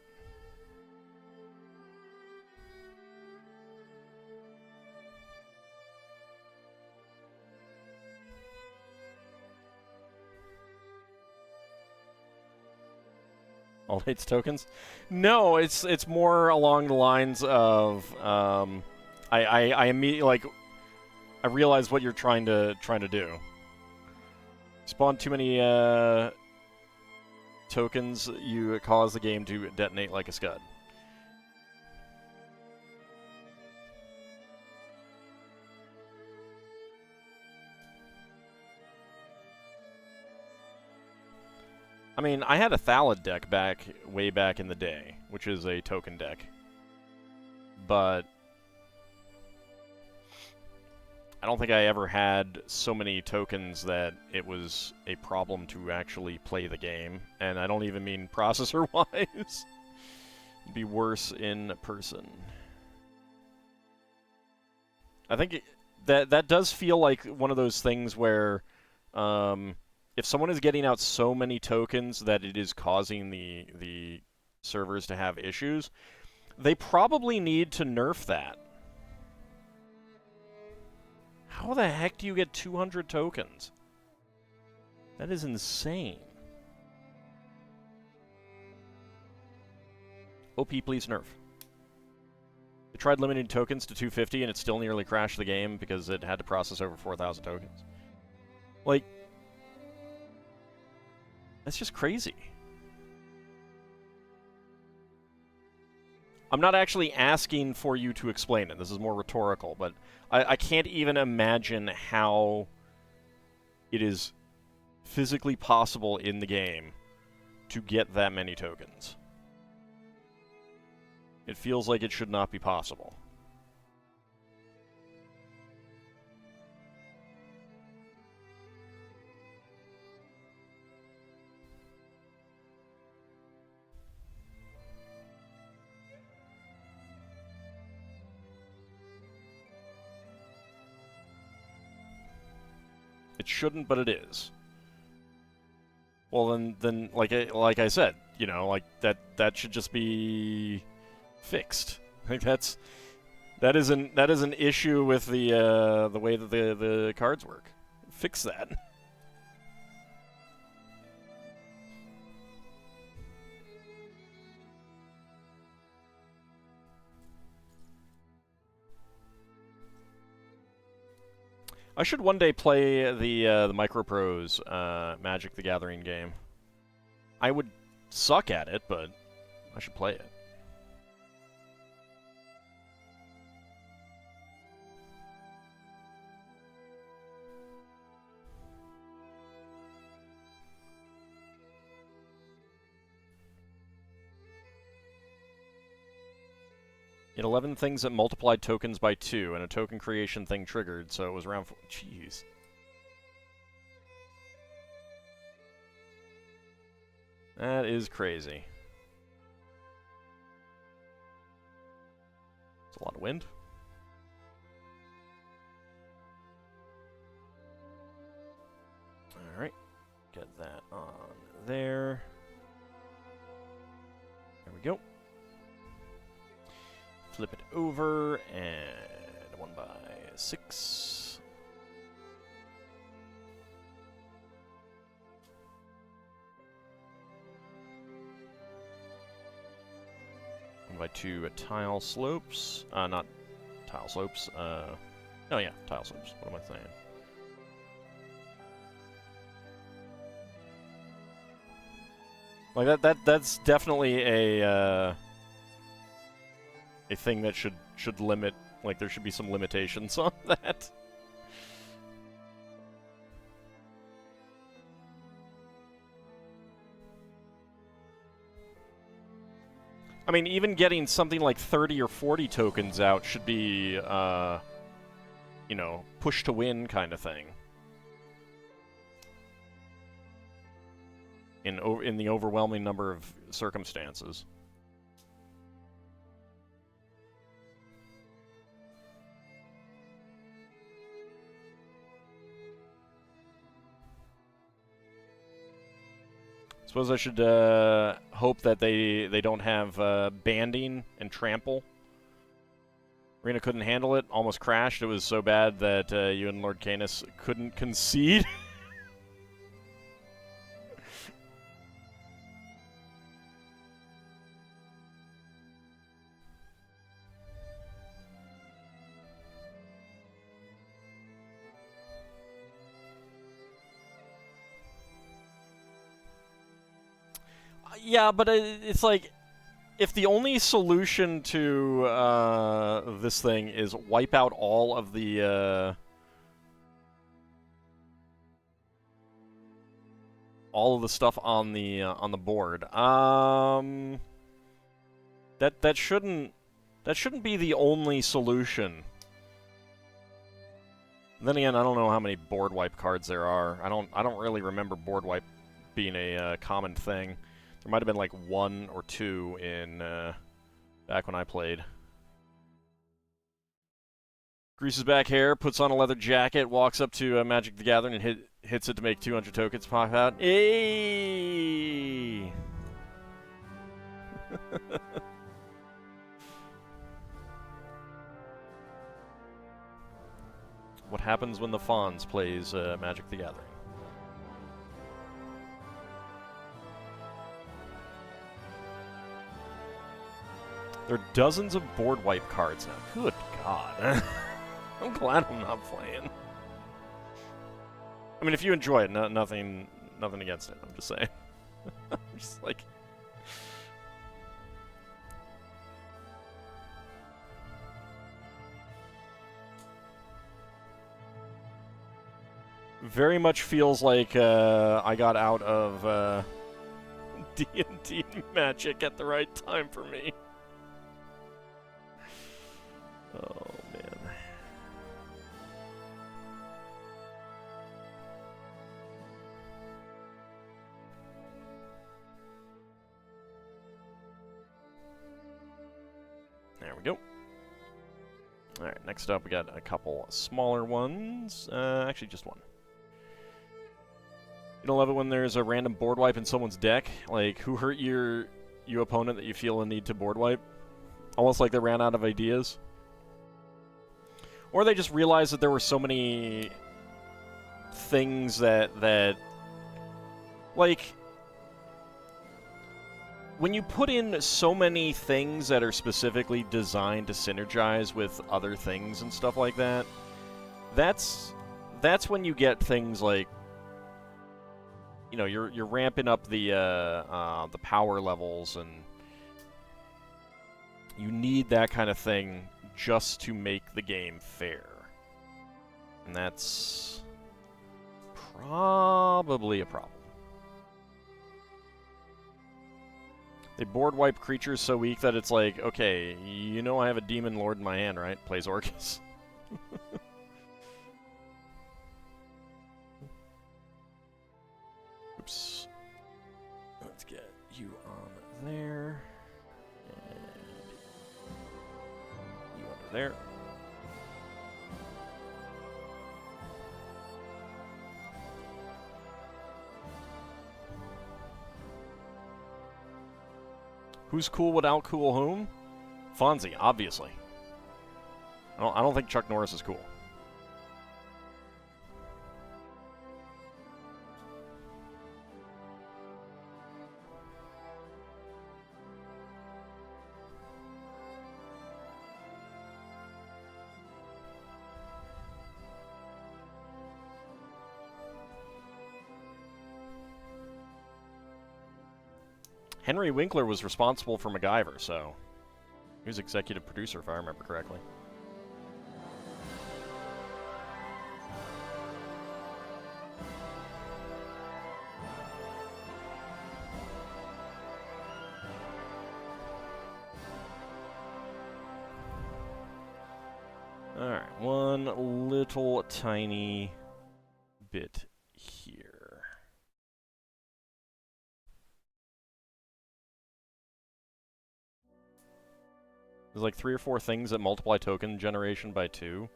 All hates tokens? No, it's more along the lines of I immediately like I realize what you're trying to do. Spawn too many tokens, you cause the game to detonate like a scud. I mean, I had a Thalid deck way back in the day, which is a token deck. But I don't think I ever had so many tokens that it was a problem to actually play the game. And I don't even mean processor-wise. It'd be worse in person. I think that does feel like one of those things where if someone is getting out so many tokens that it is causing the servers to have issues, they probably need to nerf that. How the heck do you get 200 tokens? That is insane. OP, please nerf. They tried limiting tokens to 250 and it still nearly crashed the game because it had to process over 4,000 tokens. Like, that's just crazy. I'm not actually asking for you to explain it. This is more rhetorical, but I can't even imagine how it is physically possible in the game to get that many tokens. It feels like it should not be possible. It shouldn't, but it is. Well, then, like I said, you know, like that should just be fixed. Like that is an issue with the way that the cards work. Fix that. I should one day play the Microprose Magic the Gathering game. I would suck at it, but I should play it. It 11 things that multiplied tokens by 2, and a token creation thing triggered, so it was around... Jeez. That is crazy. It's a lot of wind. Alright. Get that on there. There we go. Flip it over, and 1 by 6. 1 by 2 tile slopes. Not tile slopes. Oh yeah, tile slopes. What am I saying? Like that's definitely a thing that should limit, like there should be some limitations on that. I mean, even getting something like 30 or 40 tokens out should be, you know, push to win kind of thing. In the overwhelming number of circumstances. Suppose I should hope that they don't have banding and trample. Arena couldn't handle it, almost crashed. It was so bad that you and Lord Canis couldn't concede. Yeah, but it's like, if the only solution to this thing is wipe out all of the stuff on the board, that shouldn't be the only solution. Then again, I don't know how many board wipe cards there are. I don't really remember board wipe being a common thing. There might have been like 1 or 2 in back when I played. Greases back hair, puts on a leather jacket, walks up to Magic the Gathering and hits it to make 200 tokens pop out. Hey! What happens when the Fonz plays Magic the Gathering? There are dozens of board wipe cards now. Good God. I'm glad I'm not playing. I mean, if you enjoy it, nothing against it. I'm just saying. I'm just like... Very much feels like I got out of D&D Magic at the right time for me. Oh, man. There we go. Alright, next up we got a couple smaller ones. Actually, just one. You don't love it when there's a random board wipe in someone's deck? Like, who hurt your opponent that you feel a need to board wipe? Almost like they ran out of ideas. Or they just realized that there were so many things that like, when you put in so many things that are specifically designed to synergize with other things and stuff like that, that's when you get things like, you know, you're ramping up the power levels, and you need that kind of thing just to make the game fair. And that's probably a problem. They board wipe creatures so weak that it's like, okay, you know I have a Demon Lord in my hand, right? Plays Orcus. Oops. Let's get you on there. And you under there. Who's cool would out-cool whom? Fonzie, obviously. I don't think Chuck Norris is cool. Henry Winkler was responsible for MacGyver, so he was executive producer, if I remember correctly. Alright, one little tiny bit here. There's like 3 or 4 things that multiply token generation by 2.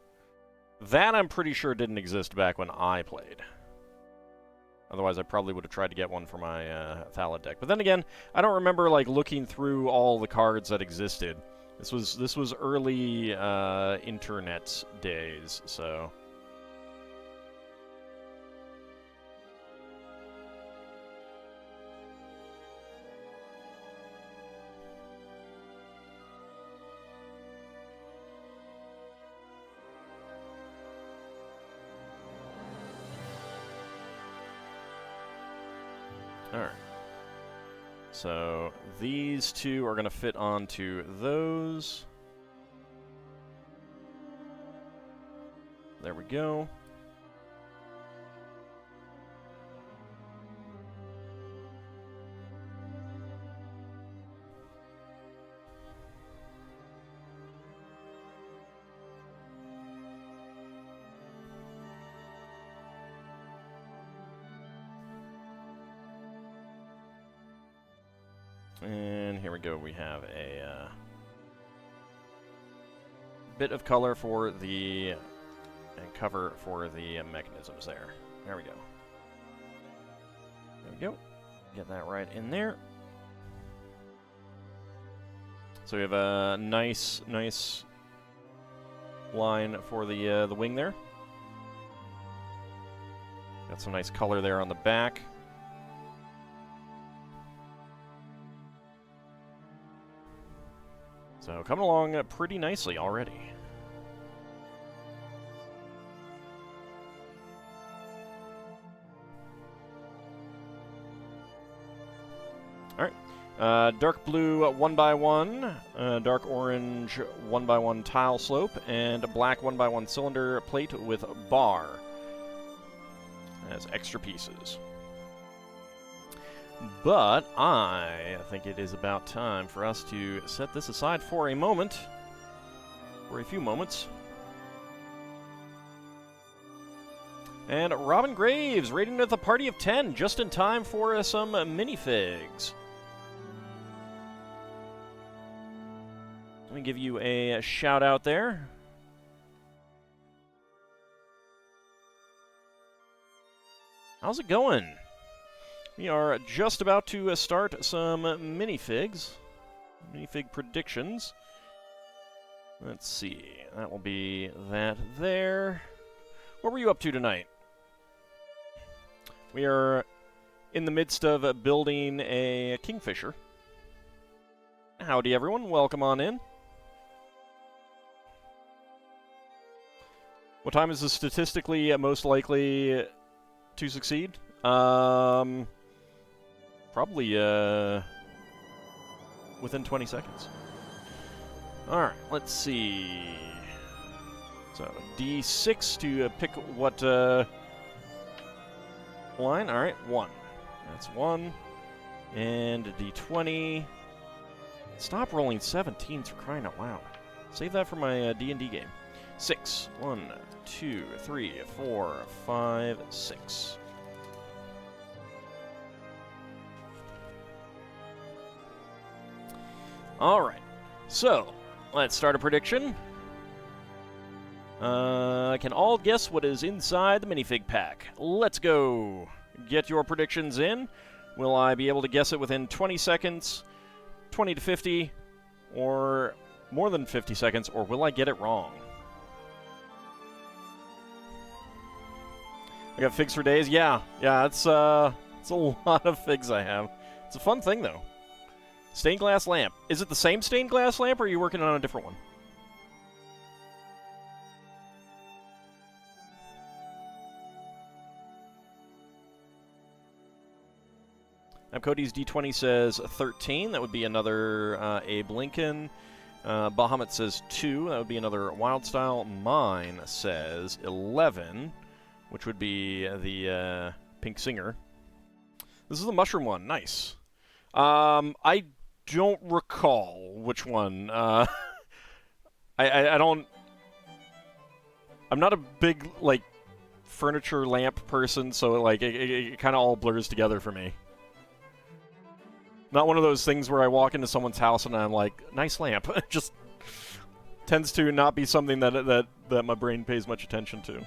That I'm pretty sure didn't exist back when I played. Otherwise, I probably would have tried to get one for my Thala deck. But then again, I don't remember like looking through all the cards that existed. This was early internet days, so. Alright. So these 2 are going to fit onto those. There we go. And here we go, we have a bit of color for the, and cover for the mechanisms there. There we go. There we go. Get that right in there. So we have a nice line for the wing there. Got some nice color there on the back. So coming along pretty nicely already. Alright. Dark blue 1x1, dark orange 1x1 tile slope, and a black 1x1 cylinder plate with bar as extra pieces. But I think it is about time for us to set this aside for a moment, for a few moments. And Robin Graves, rating with a party of 10, just in time for some minifigs. Let me give you a shout out there. How's it going? We are just about to start some minifigs. Minifig predictions. Let's see. That will be that there. What were you up to tonight? We are in the midst of building a Kingfisher. Howdy, everyone. Welcome on in. What time is this statistically most likely to succeed? Probably within 20 seconds. Alright, let's see. So, D6 to pick what line. Alright, 1. That's 1. And D20. Stop rolling 17s for crying out loud. Save that for my D&D game. 6. 1, 2, 3, 4, 5, 6. Alright, so let's start a prediction. Can all guess what is inside the minifig pack? Let's go. Get your predictions in. Will I be able to guess it within 20 seconds, 20 to 50, or more than 50 seconds, or will I get it wrong? I got figs for days? Yeah, it's a lot of figs I have. It's a fun thing, though. Stained glass lamp. Is it the same stained glass lamp, or are you working on a different one? Cody's D20 says 13. That would be another Abe Lincoln. Bahamut says 2. That would be another Wild Style. Mine says 11, which would be the Pink Singer. This is the mushroom one. Nice. I don't recall which one. I don't. I'm not a big furniture lamp person, so it kind of all blurs together for me. Not one of those things where I walk into someone's house and I'm like, nice lamp. It just tends to not be something that my brain pays much attention to.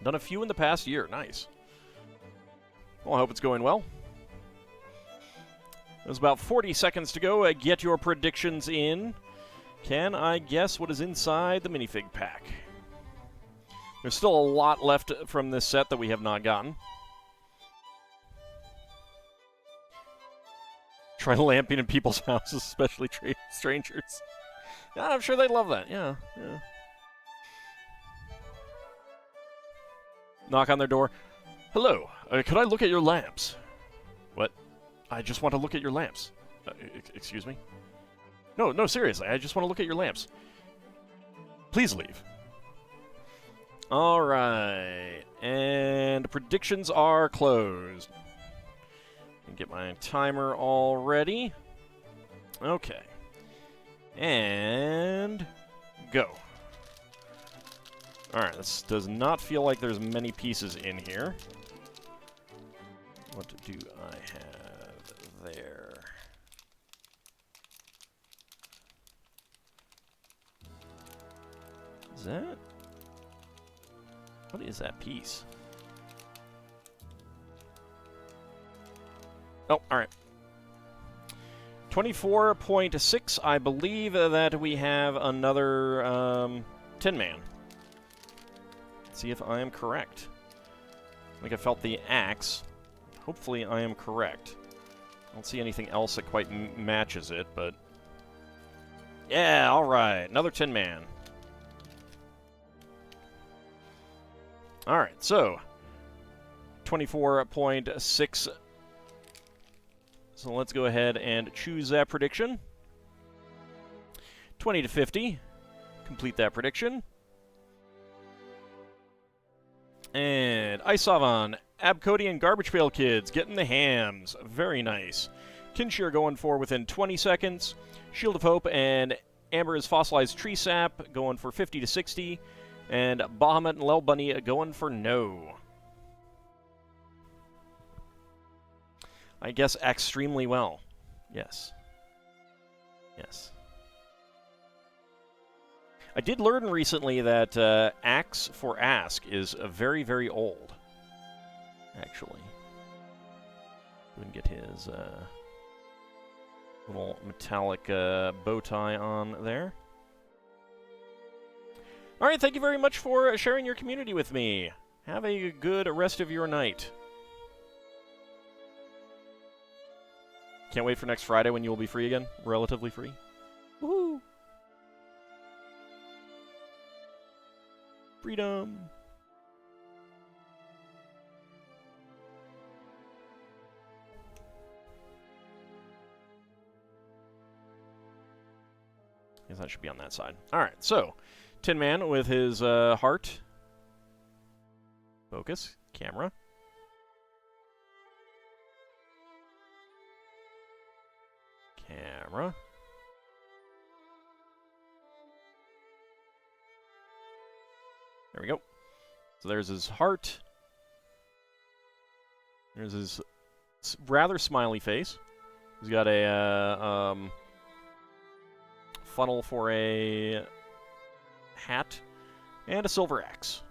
Done a few in the past year. Nice. Well, I hope it's going well. There's about 40 seconds to go. Get your predictions in. Can I guess what is inside the minifig pack? There's still a lot left from this set that we have not gotten. Try lamping in people's houses, especially strangers. Yeah, I'm sure they'd love that. Yeah. Knock on their door. Hello, could I look at your lamps? What? I just want to look at your lamps. Excuse me? No, seriously, I just want to look at your lamps. Please leave. Alright, and predictions are closed. Get my timer all ready. Okay. And go. Alright, this does not feel like there's many pieces in here. What do I have there? Is that? What is that piece? Oh, alright. 24.6, I believe that we have another Tin Man. Let's see if I am correct. I think I felt the axe. Hopefully I am correct. I don't see anything else that quite matches it, but... Yeah, alright. Another Tin Man. Alright, so... 24.6... So let's go ahead and choose that prediction. 20 to 50. Complete that prediction. And Isavon, Abcody, and Garbage Pail Kids getting the hams. Very nice. Kinshir going for within 20 seconds. Shield of Hope and Amber's Fossilized Tree Sap going for 50 to 60. And Bahamut and Lel Bunny going for no. I guess extremely well. Yes. Yes. I did learn recently that axe for ask is very, very old. Actually. and get his little metallic bow tie on there. Alright, thank you very much for sharing your community with me. Have a good rest of your night. Can't wait for next Friday when you will be free again. Relatively free. Woohoo! Freedom! I guess that should be on that side. Alright, so, Tin Man with his heart. Focus. Camera. Camera. There we go. So there's his heart. There's his rather smiley face. He's got a funnel for a hat and a silver axe.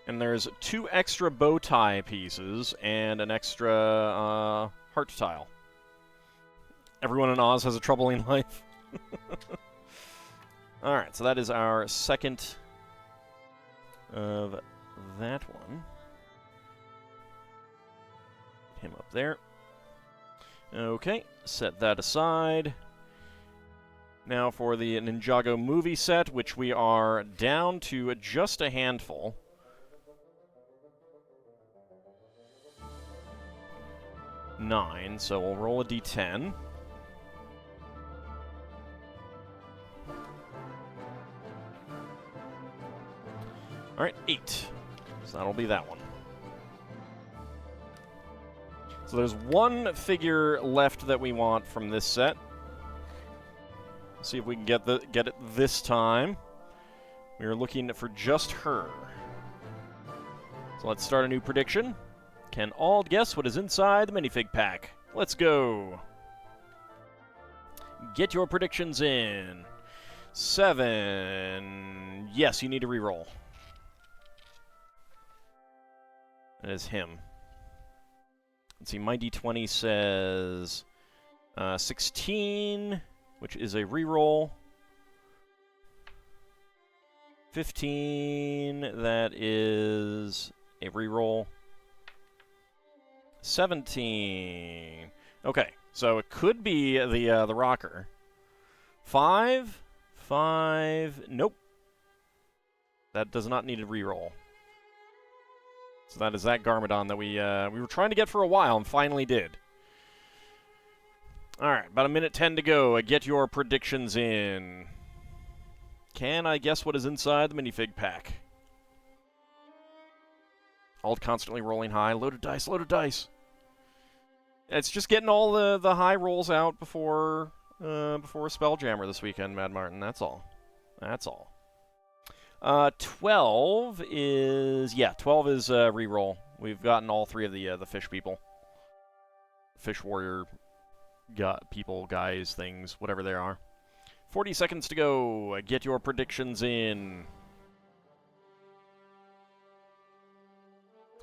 And there's 2 extra bow tie pieces and an extra heart tile. Everyone in Oz has a troubling life. Alright, so that is our second of that one. Him up there. Okay, set that aside. Now for the Ninjago Movie set, which we are down to just a handful. Nine, so we'll roll a d10. Alright, 8. So that'll be that one. So there's one figure left that we want from this set. Let's see if we can get it this time. We are looking for just her. So let's start a new prediction. Can all guess what is inside the minifig pack? Let's go. Get your predictions in. 7. Yes, you need to reroll. That is him. Let's see, my d20 says 16, which is a reroll. 15, that is a reroll. 17. Okay, so it could be the rocker. 5, nope. That does not need a reroll. So that is that Garmadon that we were trying to get for a while and finally did. Alright, about a minute 10 to go. Get your predictions in. Can I guess what is inside the minifig pack? Ald constantly rolling high. Loaded dice, loaded dice. It's just getting all the high rolls out before Spelljammer this weekend, Mad Martin. That's all. That's all. 12 is... Yeah, 12 is reroll. We've gotten all 3 of the fish people. Fish warrior people, guys, things, whatever they are. 40 seconds to go. Get your predictions in.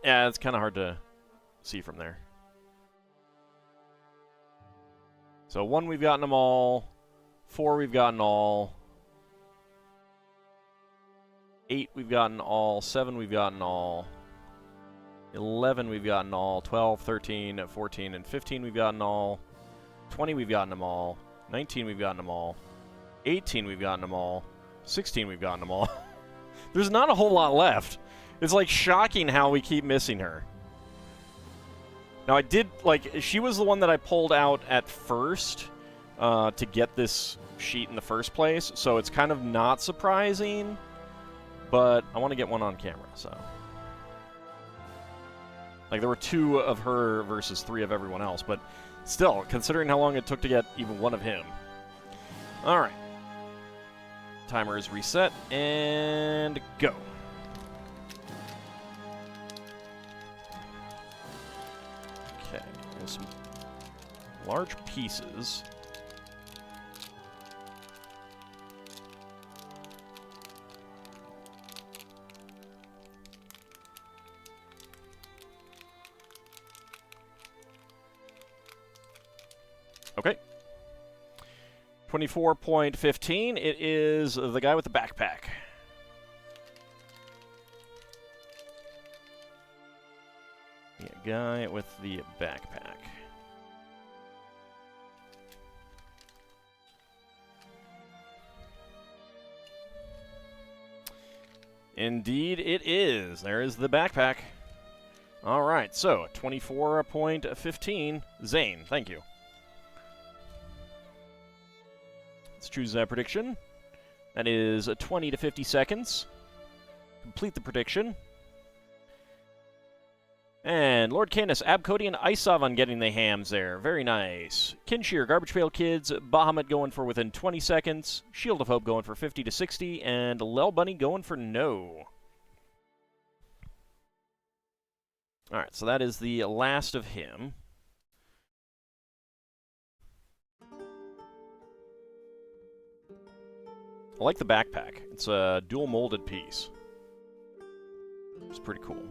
Yeah, it's kind of hard to see from there. So 1, we've gotten them all. 4, we've gotten all. 8, we've gotten all. 7, we've gotten all. 11, we've gotten all. 12, 13, 14, and 15, we've gotten all. 20, we've gotten them all. 19, we've gotten them all. 18, we've gotten them all. 16, we've gotten them all. There's not a whole lot left. It's like shocking how we keep missing her. Now I did, like, she was the one that I pulled out at first to get this sheet in the first place, so it's kind of not surprising, but I want to get one on camera, so. Like, there were 2 of her versus 3 of everyone else, but still, considering how long it took to get even one of him. Alright. Timer is reset, and go. Okay, there's some large pieces. Okay. 24.15. It is the guy with the backpack. The guy with the backpack. Indeed it is. There is the backpack. All right, so 24.15. Zane, thank you. Let's choose that prediction. That is 20 to 50 seconds. Complete the prediction. And Lord Canis, Abcody, and Isov on getting the hams there. Very nice. Kinshir, Garbage Pail Kids, Bahamut going for within 20 seconds. Shield of Hope going for 50 to 60. And Lel Bunny going for no. Alright, so that is the last of him. I like the backpack. It's a dual molded piece. It's pretty cool.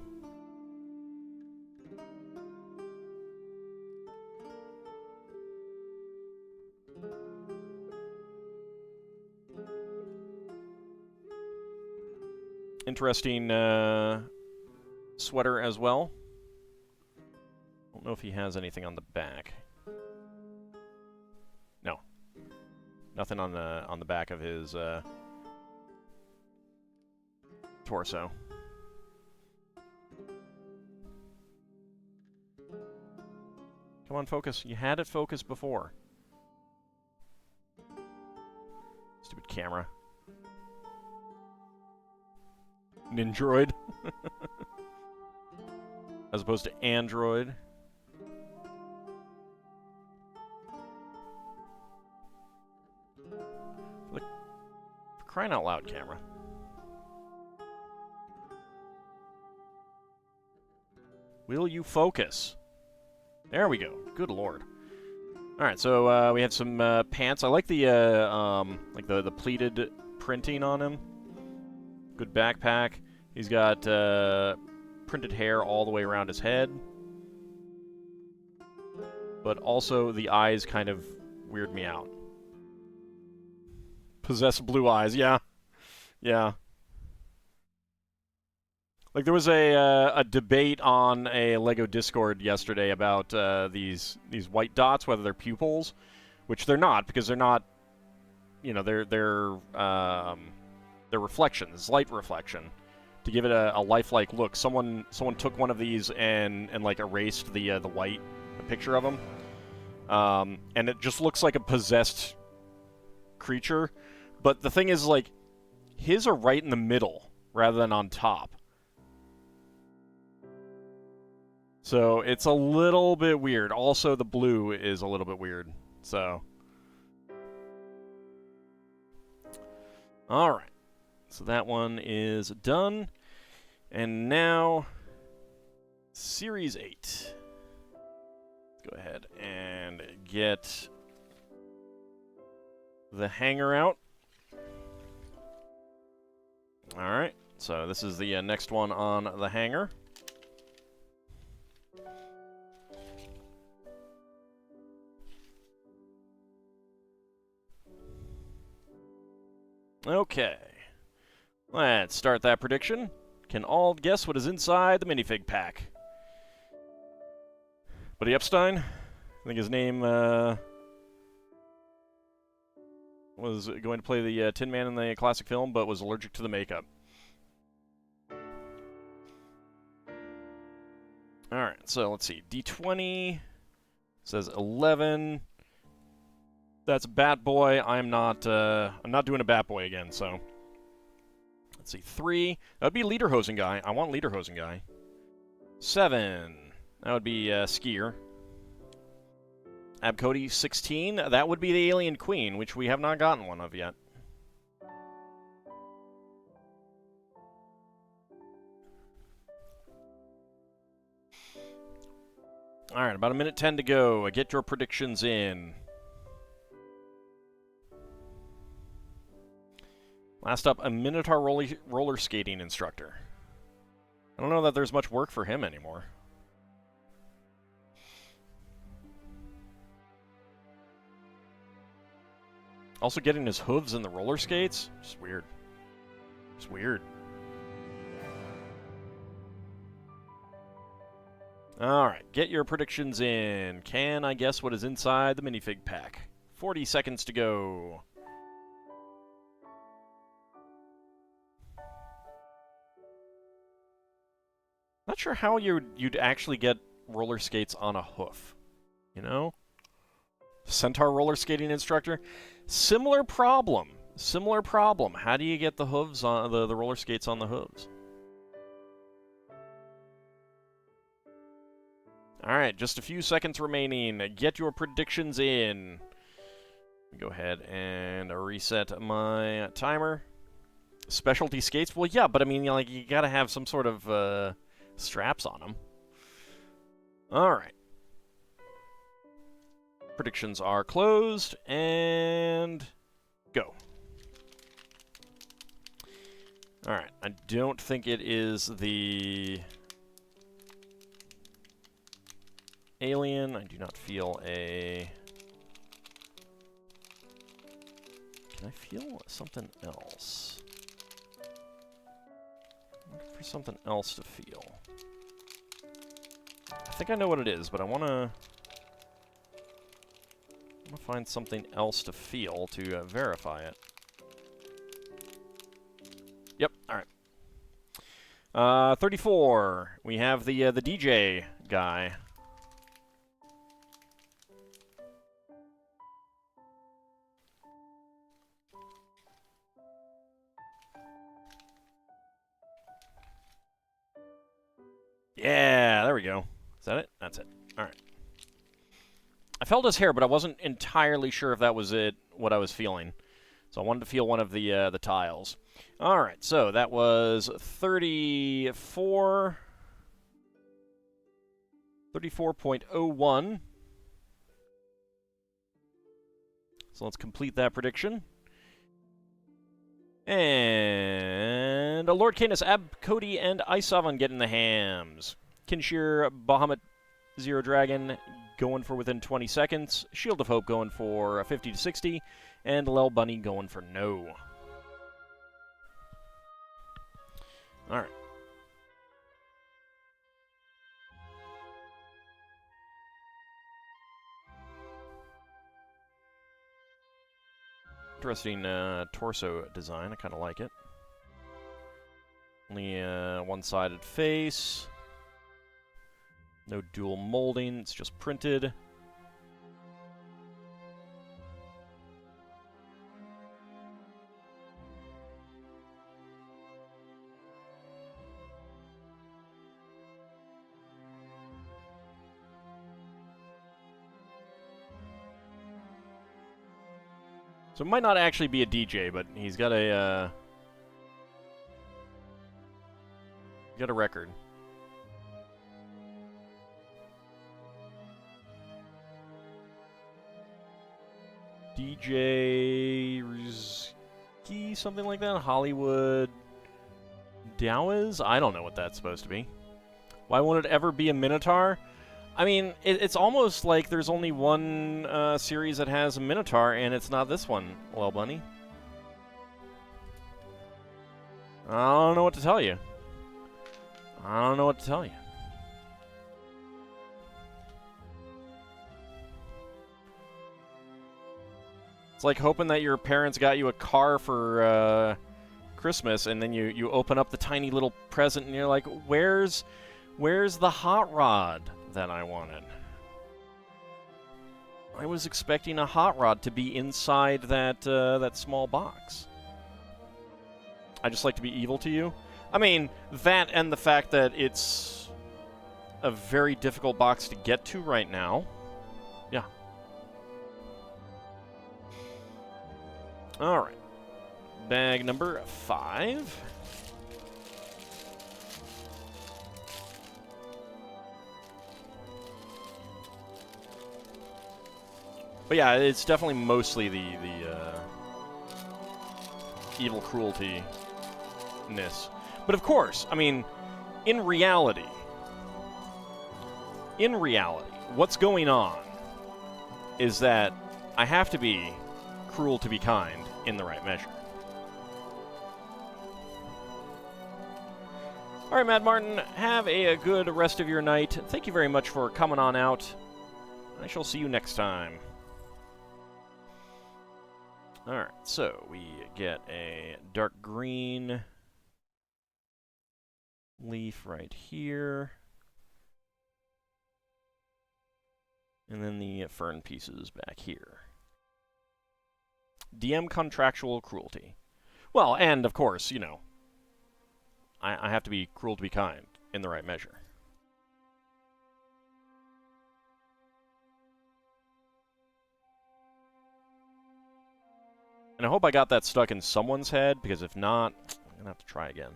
Interesting sweater as well. I don't know if he has anything on the back. No. Nothing on the back of his torso. Come on, focus. You had it focused before. Stupid camera. Ninjroid. As opposed to Android. Look, for crying out loud, camera. Will you focus? There we go. Good lord. All right, so we have some pants. I like the pleated printing on him. Good backpack. He's got printed hair all the way around his head. But also the eyes kind of weird me out. Possessed blue eyes, yeah. Yeah. Like, there was a debate on a LEGO Discord yesterday about these white dots, whether they're pupils, which they're not, because they're not, you know, they're reflections, light reflection, to give it a lifelike look. Someone took one of these and like erased the white picture of him, and it just looks like a possessed creature. But the thing is, like, his are right in the middle rather than on top. So it's a little bit weird. Also, the blue is a little bit weird. So, all right. So that one is done. And now, Series 8. Let's go ahead and get the hanger out. All right. So this is the next one on the hanger. Okay, let's start that prediction. Can all guess what is inside the minifig pack? Buddy Epstein, I think his name was going to play the Tin Man in the classic film, but was allergic to the makeup. Alright, so let's see. D20 says 11. That's Bat Boy. I'm not doing a Bat Boy again, so. Let's see, 3. That would be Lederhosen Guy. I want Lederhosen Guy. 7. That would be Skier. Abcody, 16. That would be the Alien Queen, which we have not gotten one of yet. Alright, about a minute 10 to go. Get your predictions in. Last up, a Minotaur roller skating instructor. I don't know that there's much work for him anymore. Also getting his hooves in the roller skates? Just weird. It's weird. Alright, get your predictions in. Can I guess what is inside the minifig pack? 40 seconds to go. Not sure how you'd actually get roller skates on a hoof. You know? Centaur roller skating instructor? Similar problem. Similar problem. How do you get the hooves on the roller skates on the hooves? Alright, just a few seconds remaining. Get your predictions in. Go ahead and reset my timer. Specialty skates? Well, yeah, but I mean, like, you gotta have some sort of straps on them. Alright. Predictions are closed, and go. Alright, I don't think it is the alien. I do not feel a... Can I feel something else? I'm looking for something else to feel. I think I know what it is, but I want to find something else to feel to verify it. Yep, alright. 34. We have the DJ guy. Yeah, there we go. Is that it? That's it. Alright. I felt his hair, but I wasn't entirely sure if that was it, what I was feeling. So I wanted to feel one of the tiles. Alright, so that was 34... 34.01. So let's complete that prediction. And Lord Canis, Ab, Cody, and Isovan getting the hams. Kingfisher, Bahamut, Zero Dragon going for within 20 seconds. Shield of Hope going for 50 to 60. And Lel Bunny going for no. Alright. Interesting torso design. I kind of like it. Only one-sided face. No dual molding. It's just printed. So it might not actually be a DJ, but he's got a record. DJ Rizky, something like that? Hollywood Dowers? I don't know what that's supposed to be. Why won't it ever be a Minotaur? I mean, it's almost like there's only one series that has a Minotaur, and it's not this one, Well Bunny. I don't know what to tell you. I don't know what to tell you. It's like hoping that your parents got you a car for Christmas, and then you open up the tiny little present, and you're like, where's the hot rod that I wanted? I was expecting a hot rod to be inside that that small box. I just like to be evil to you. I mean, that and the fact that it's a very difficult box to get to right now. Yeah. All right. Bag number 5. But yeah, it's definitely mostly the evil cruelty-ness. But of course, I mean, in reality, what's going on is that I have to be cruel to be kind in the right measure. All right, Mad Martin, have a good rest of your night. Thank you very much for coming on out. I shall see you next time. All right, so we get a dark green leaf right here. And then the fern pieces back here. DM contractual cruelty. Well, and of course, you know, I have to be cruel to be kind in the right measure. And I hope I got that stuck in someone's head, because if not, I'm going to have to try again.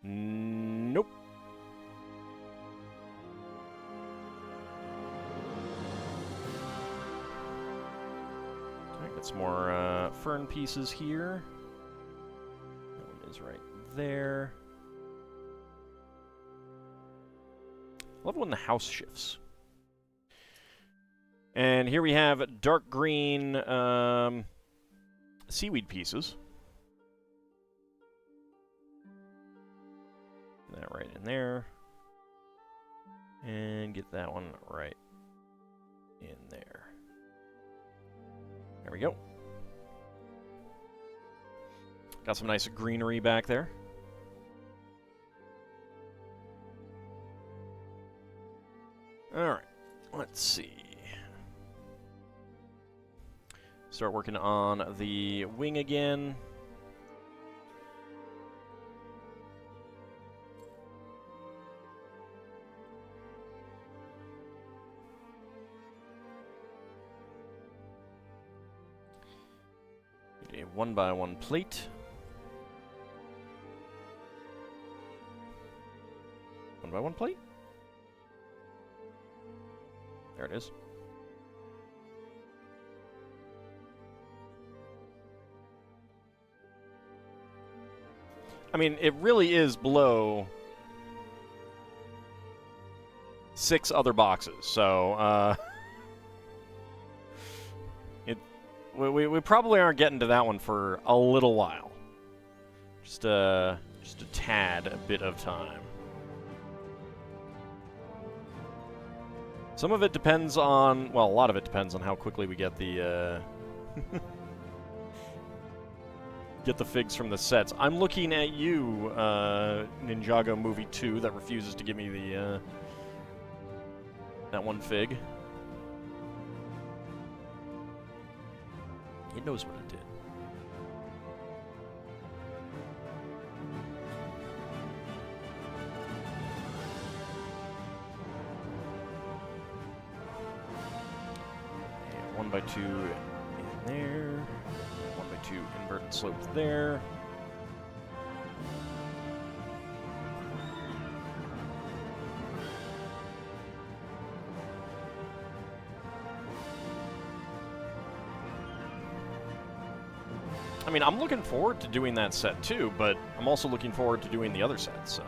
Nope. Alright, got some more fern pieces here. That one is right there. Love when the house shifts. And here we have dark green seaweed pieces. That right in there. And get that one right in there. There we go. Got some nice greenery back there. Alright, let's see. Start working on the wing again. A 1x1 plate. 1x1 plate? There it is. I mean, it really is below 6 other boxes, so, We probably aren't getting to that one for a little while. Just a tad, a bit of time. Some of it depends on, well, a lot of it depends on how quickly we get the get the figs from the sets. I'm looking at you, Ninjago Movie 2, that refuses to give me the that one fig. It knows what it did. And 1x2 in there. 1x2 inverted slopes there. I mean, I'm looking forward to doing that set too, but I'm also looking forward to doing the other sets, so.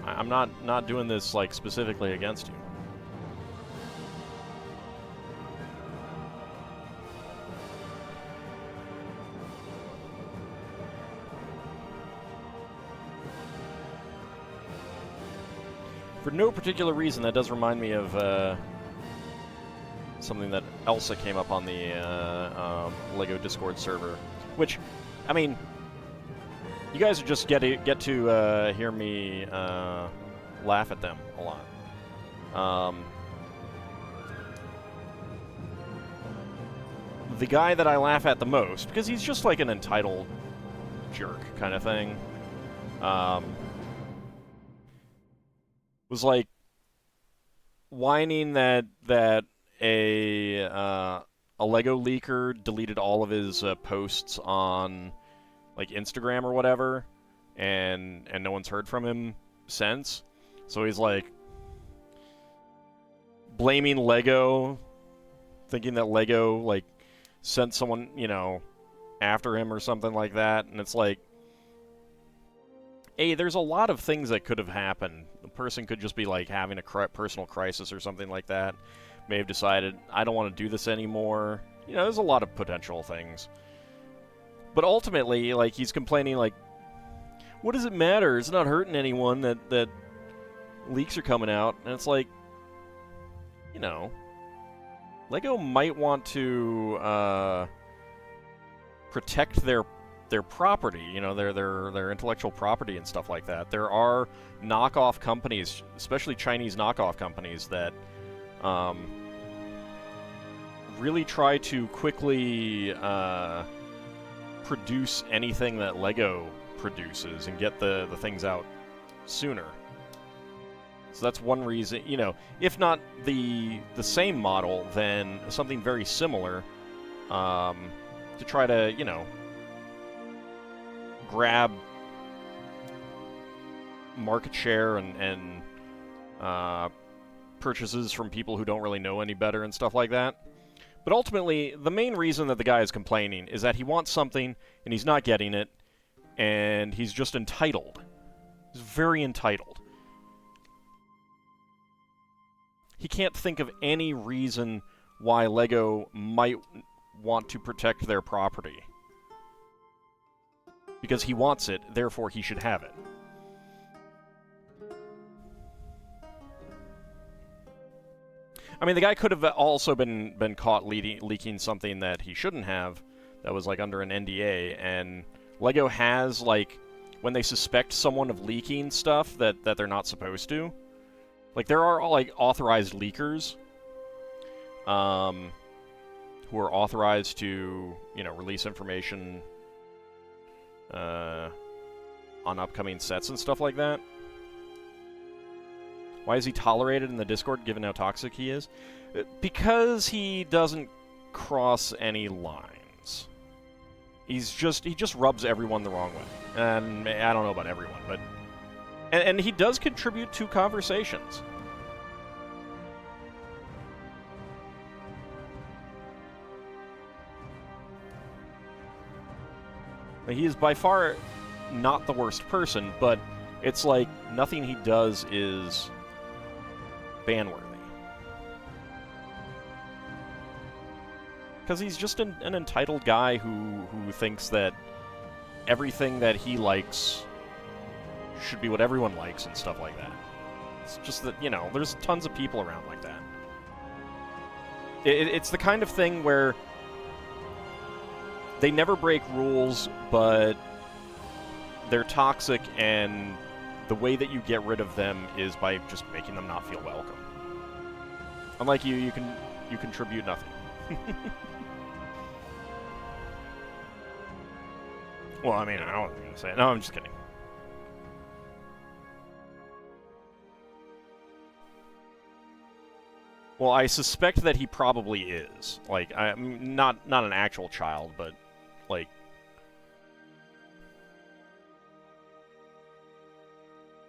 I'm not doing this, like, specifically against you. For no particular reason, that does remind me of something that Elsa came up on the LEGO Discord server. Which, I mean, you guys just get to hear me laugh at them a lot. The guy that I laugh at the most, because he's just like an entitled jerk kind of thing, was like whining that a Lego leaker deleted all of his posts on like Instagram or whatever, and no one's heard from him since. So he's like blaming Lego, thinking that Lego like sent someone, you know, after him or something like that. And it's like, hey, there's a lot of things that could have happened. The person could just be like having a personal crisis or something like that. May have decided, I don't want to do this anymore. You know, there's a lot of potential things. But ultimately, like, he's complaining, like, what does it matter? It's not hurting anyone that leaks are coming out. And it's like, you know, Lego might want to protect their property, you know, their intellectual property and stuff like that. There are knockoff companies, especially Chinese knockoff companies, that really try to quickly produce anything that Lego produces and get the things out sooner. So that's one reason, you know, if not the same model, then something very similar to try to, you know, grab market share and purchases from people who don't really know any better and stuff like that. But ultimately, the main reason that the guy is complaining is that he wants something and he's not getting it, and he's just entitled. He's very entitled. He can't think of any reason why Lego might want to protect their property. Because he wants it, therefore he should have it. I mean, the guy could have also been caught leaking something that he shouldn't have, that was, like, under an NDA, and Lego has, like, when they suspect someone of leaking stuff that they're not supposed to, like, there are, like, authorized leakers, who are authorized to, you know, release information on upcoming sets and stuff like that. Why is he tolerated in the Discord, given how toxic he is? Because he doesn't cross any lines. He just rubs everyone the wrong way. And I don't know about everyone, but... And he does contribute to conversations. He is by far not the worst person, but it's like nothing he does is ban-worthy. Because he's just an entitled guy who thinks that everything that he likes should be what everyone likes and stuff like that. It's just that, you know, there's tons of people around like that. It's the kind of thing where they never break rules, but they're toxic, and the way that you get rid of them is by just making them not feel welcome. Unlike you contribute nothing. Well, I mean, I don't know what I'm going to say. No, I'm just kidding. Well, I suspect that he probably is. Like, not an actual child, but, like...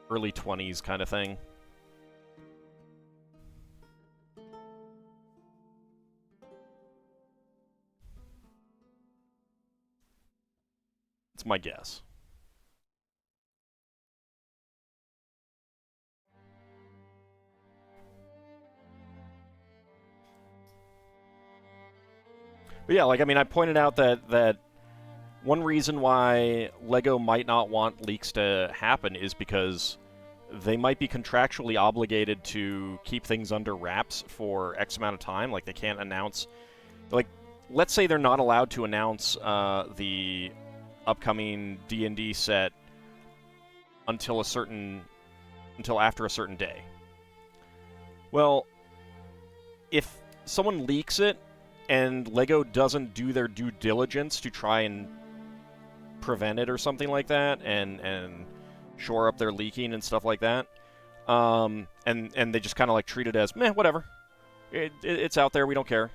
early 20s kind of thing. It's my guess. But yeah, like, I mean, I pointed out that one reason why Lego might not want leaks to happen is because they might be contractually obligated to keep things under wraps for X amount of time. Like, they can't announce... Like, let's say they're not allowed to announce the upcoming D&D set until after a certain day. Well, if someone leaks it and Lego doesn't do their due diligence to try and prevent it or something like that, and shore up their leaking and stuff like that, and they just kind of like treat it as, meh, whatever. It's out there, we don't care.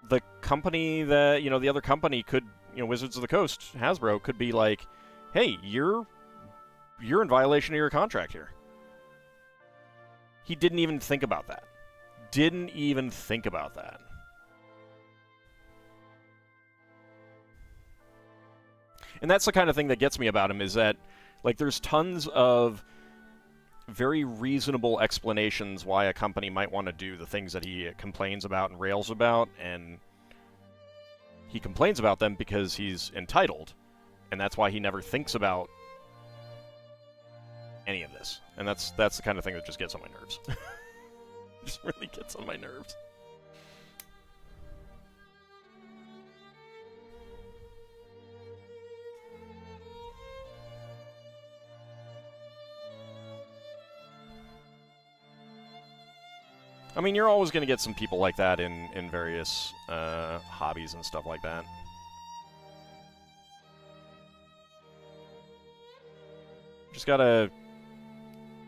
the company that, you know, the other company could, you know, Wizards of the Coast, Hasbro, could be like, hey, you're in violation of your contract here. He didn't even think about that. Didn't even think about that. And that's the kind of thing that gets me about him, is that, like, there's tons of very reasonable explanations why a company might want to do the things that he complains about and rails about, and he complains about them because he's entitled, and that's why he never thinks about any of this. And that's the kind of thing that just gets on my nerves. Just really gets on my nerves. I mean, you're always going to get some people like that in various hobbies and stuff like that. Just gotta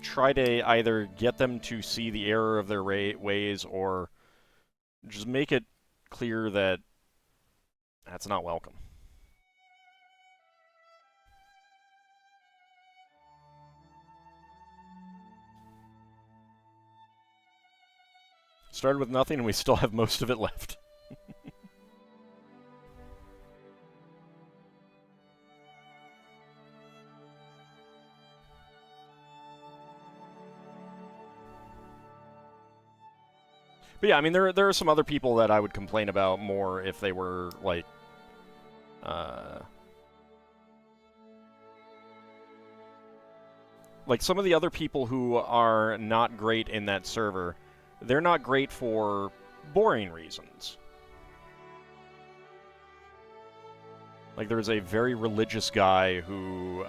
try to either get them to see the error of their ways, or just make it clear that that's not welcome. Started with nothing, and we still have most of it left. But yeah, I mean, there are some other people that I would complain about more if they were, like, some of the other people who are not great in that server, they're not great for boring reasons. Like, there's a very religious guy who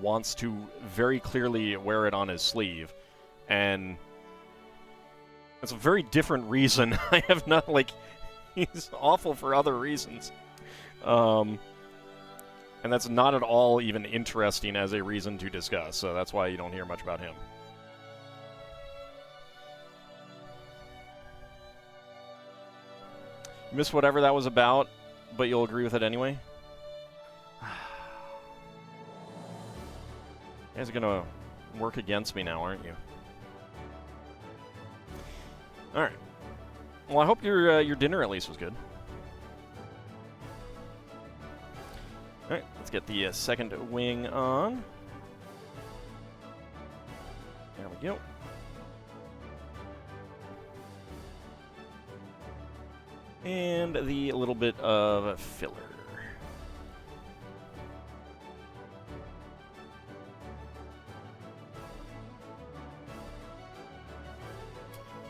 wants to very clearly wear it on his sleeve, and that's a very different reason. I have not, like, he's awful for other reasons. And that's not at all even interesting as a reason to discuss, so that's why you don't hear much about him. You missed whatever that was about, but you'll agree with it anyway? You guys are gonna work against me now, aren't you? Alright. Well, I hope your dinner at least was good. Alright, let's get the second wing on. There we go. And the little bit of filler.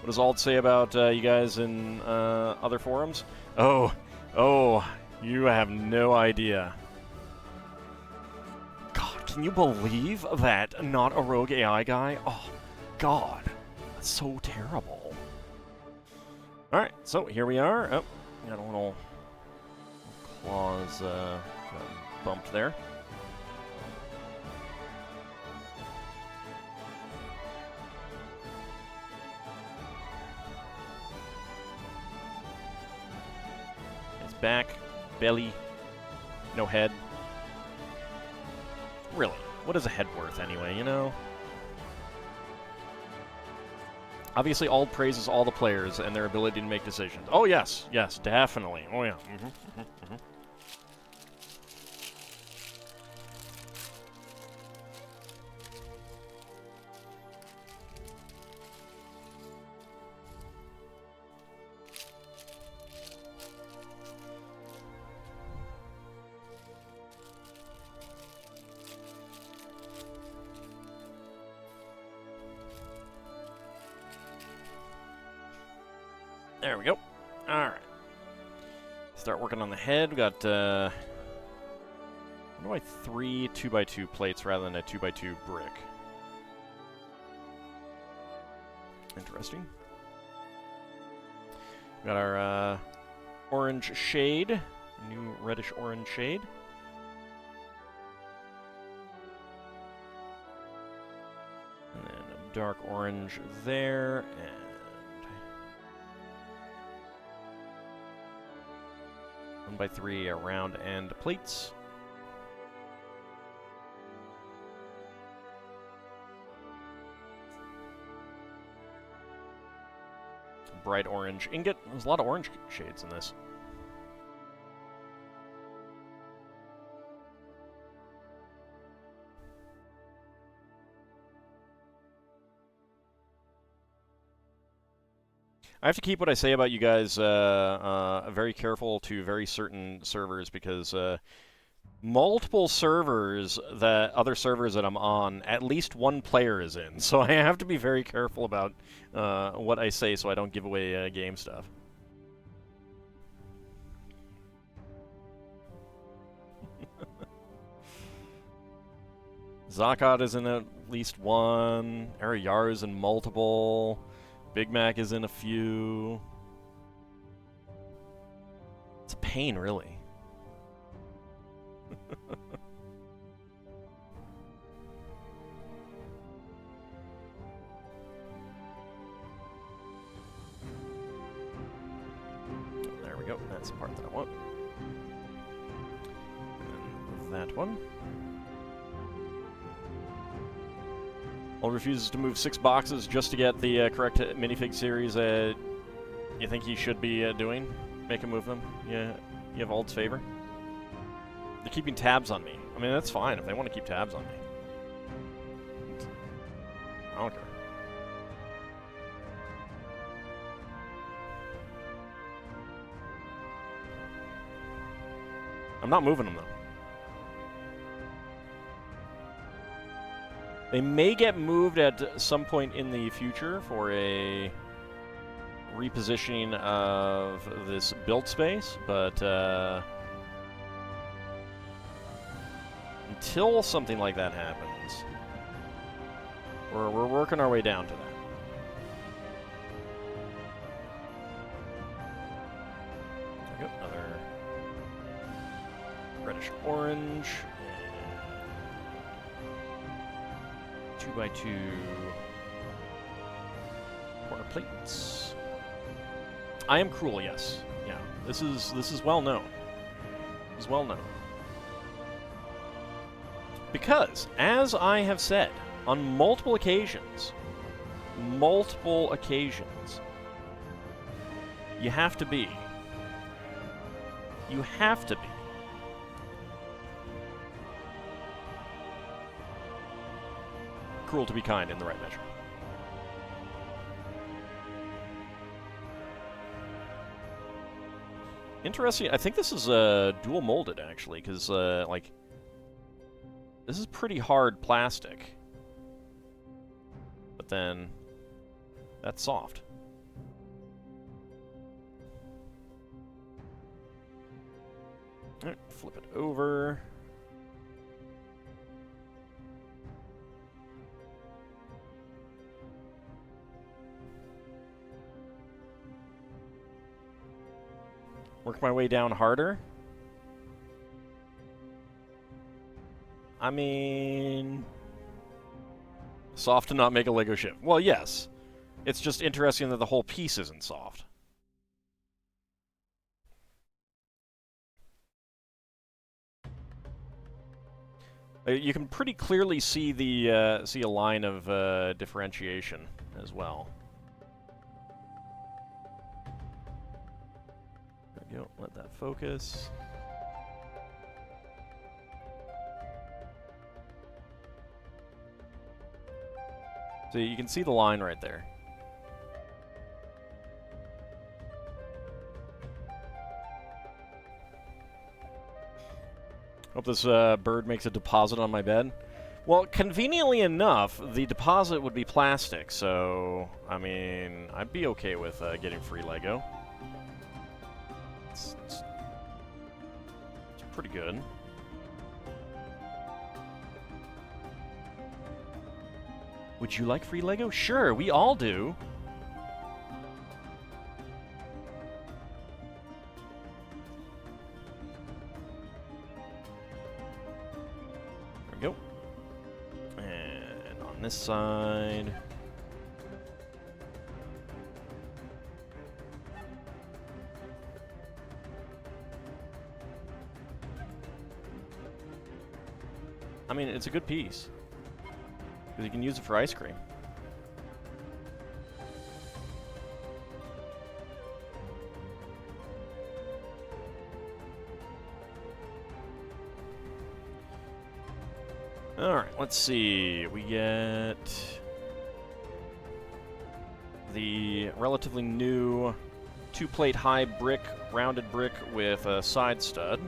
What does Ald say about you guys in other forums? Oh, you have no idea. God, can you believe that? Not a rogue AI guy? Oh, God. That's so terrible. Alright, so here we are. Oh, got a little claws bumped there. His back, belly, no head. Really, what is a head worth anyway, you know? Obviously, Ald praises all the players and their ability to make decisions. Oh, yes, definitely. Oh, yeah. There we go. Alright. Start working on the head. We got, why 3 2x2 plates rather than a 2x2 brick? Interesting. We got our orange shade. New reddish orange shade. And then a dark orange there, and 1x3 round and plates. Bright orange ingot. There's a lot of orange shades in this. I have to keep what I say about you guys very careful to very certain servers because multiple servers, other servers that I'm on, at least one player is in. So I have to be very careful about what I say so I don't give away game stuff. Zakat is in at least one. Arayar is in multiple. Big Mac is in a few. It's a pain, really. There we go. That's the part that I want. And that one. Refuses to move 6 boxes just to get the correct minifig series you think he should be doing. Make him move them. Yeah, you have Ald's favor. They're keeping tabs on me. I mean, that's fine if they want to keep tabs on me. I don't care. I'm not moving them, though. They may get moved at some point in the future for a repositioning of this build space, but until something like that happens, we're working our way down to that. There we go, another reddish orange. 2x2 corner plates. I am cruel, yes. Yeah, this is well known. This is well known. Because, as I have said on multiple occasions, you have to be. You have to be. Cruel to be kind in the right measure. Interesting. I think this is dual molded actually, because like this is pretty hard plastic, but then that's soft. All right, flip it over. Work my way down harder. I mean, soft to not make a Lego ship. Well, yes. It's just interesting that the whole piece isn't soft. You can pretty clearly see the see a line of differentiation as well. There we go. Let that focus. So you can see the line right there. Hope this bird makes a deposit on my bed. Well, conveniently enough, the deposit would be plastic, so, I mean, I'd be okay with getting free Lego. It's pretty good. Would you like free Lego? Sure, we all do. There we go. And on this side. I mean, it's a good piece. Because you can use it for ice cream. Alright, let's see. We get the relatively new 2-plate high brick, rounded brick with a side stud.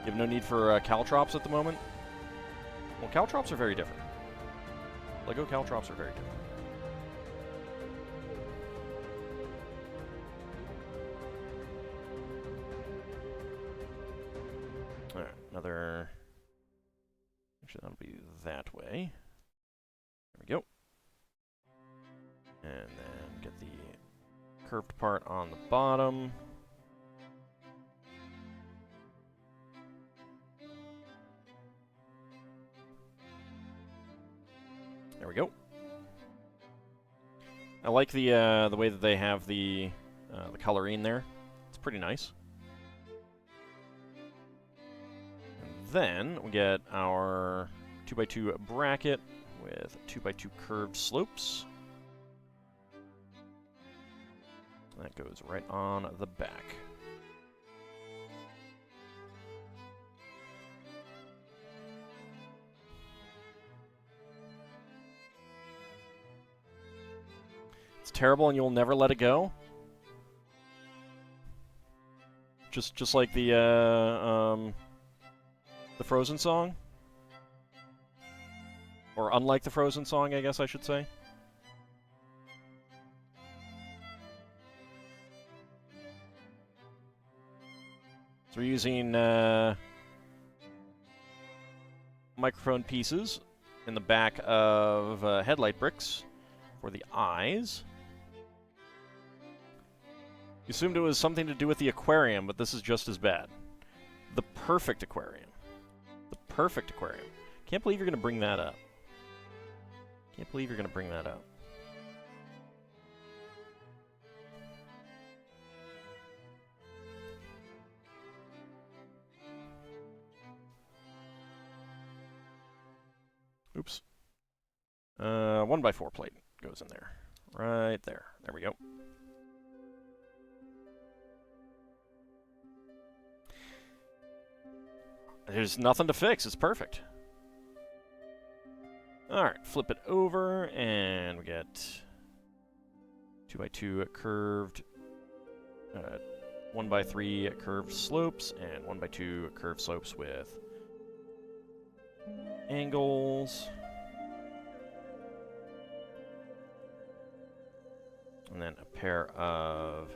You have no need for caltrops at the moment? Well, caltrops are very different. Lego caltrops are very different. Alright, another... Actually, that'll be that way. There we go. And then get the curved part on the bottom. There we go. I like the way that they have the coloring there. It's pretty nice. And then we get our 2x2 bracket with 2x2 curved slopes. That goes right on the back. Terrible, and you'll never let it go. Just like the Frozen song, or unlike the Frozen song, I guess I should say. So we're using microphone pieces in the back of headlight bricks for the eyes. You assumed it was something to do with the aquarium, but this is just as bad. The perfect aquarium. The perfect aquarium. Can't believe you're going to bring that up. Can't believe you're going to bring that up. Oops. 1x4 plate goes in there. Right there. There we go. There's nothing to fix. It's perfect. Alright, flip it over, and we get 2x2 curved, 1x3 curved slopes, and 1x2 curved slopes with angles. And then a pair of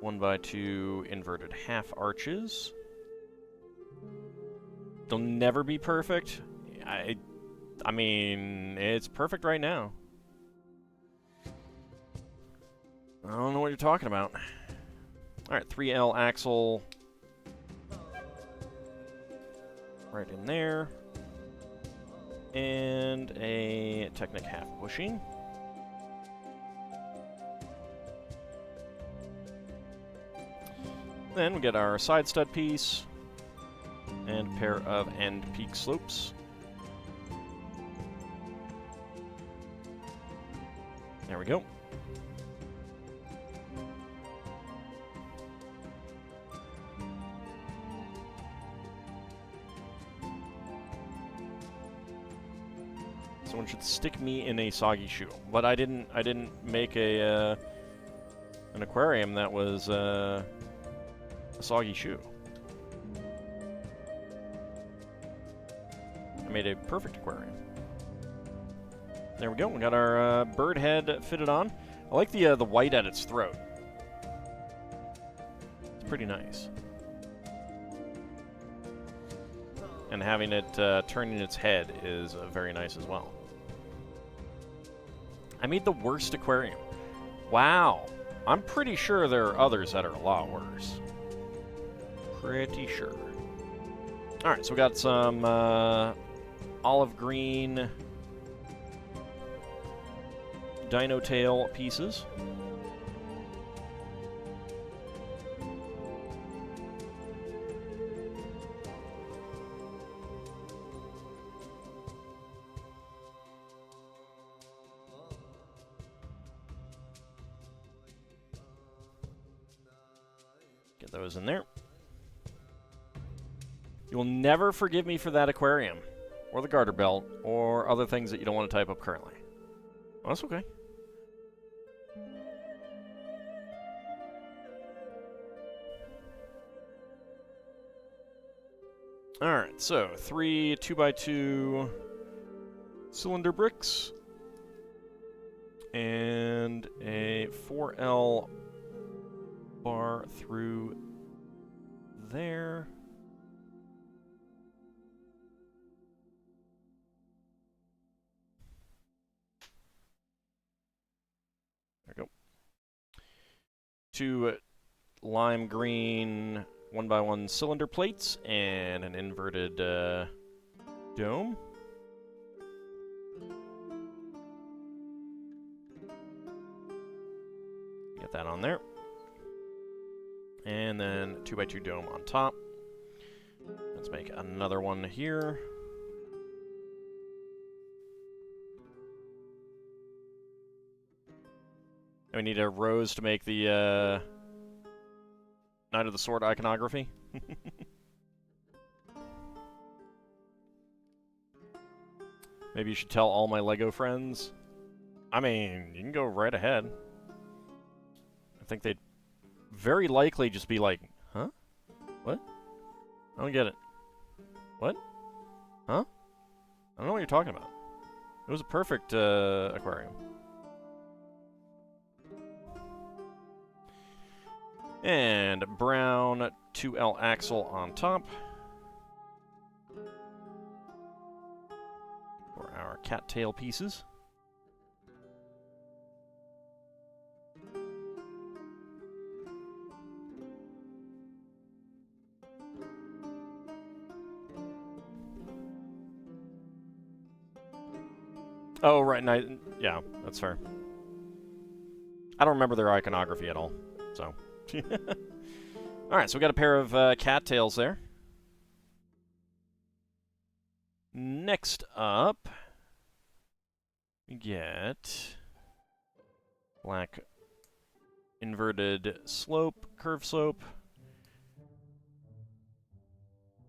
1x2 inverted half arches. They'll never be perfect. I mean, it's perfect right now. I don't know what you're talking about. Alright, 3L axle right in there. And a Technic half bushing. Then we get our side stud piece and a pair of end peak slopes. There we go. Someone should stick me in a soggy shoe, but I didn't make a an aquarium that was a soggy shoe. I made a perfect aquarium. There we go. We got our bird head fitted on. I like the white at its throat. It's pretty nice. And having it turning its head is very nice as well. I made the worst aquarium. Wow. I'm pretty sure there are others that are a lot worse. Pretty sure. Alright, so we got some olive green dino tail pieces. Get those in there. You will never forgive me for that aquarium, or the garter belt, or other things that you don't want to type up currently. Well, that's okay. Alright, so 3 2x2 cylinder bricks, and a 4L bar through there. There we go. 2 lime green 1x1 cylinder plates and an inverted dome. Get that on there. And then 2x2 dome on top. Let's make another one here. And we need a rose to make the Knight of the Sword iconography. Maybe you should tell all my LEGO friends. I mean, you can go right ahead. I think they'd very likely just be like, huh? What? I don't get it. What? Huh? I don't know what you're talking about. It was a perfect aquarium. And brown 2L axle on top for our cattail pieces. Oh, right, yeah, that's fair. I don't remember their iconography at all, so... Alright, so we got a pair of cattails there. Next up, we get black inverted slope, curve slope.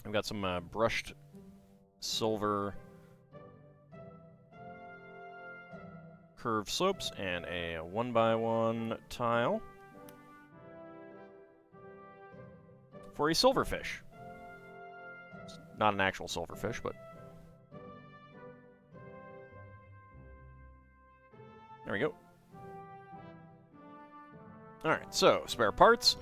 We've got some brushed silver curved slopes and a 1x1 tile for a silverfish. It's not an actual silverfish, but... There we go. Alright, so, spare parts.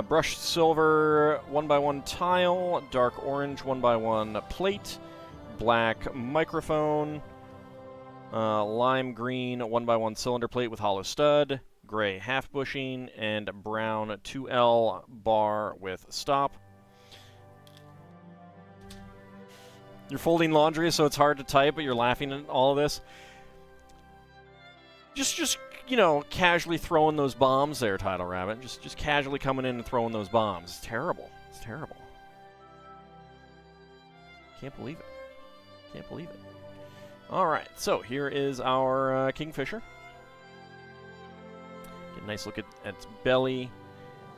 Brushed silver 1x1 tile, dark orange 1x1 plate, black microphone, lime green 1x1 cylinder plate with hollow stud, gray half bushing, and brown 2L bar with stop. You're folding laundry, so it's hard to type, but you're laughing at all of this. Just you know, casually throwing those bombs there, Title Rabbit. Just casually coming in and throwing those bombs. It's terrible. It's terrible. Can't believe it. Can't believe it. All right, so here is our Kingfisher. Get a nice look at its belly,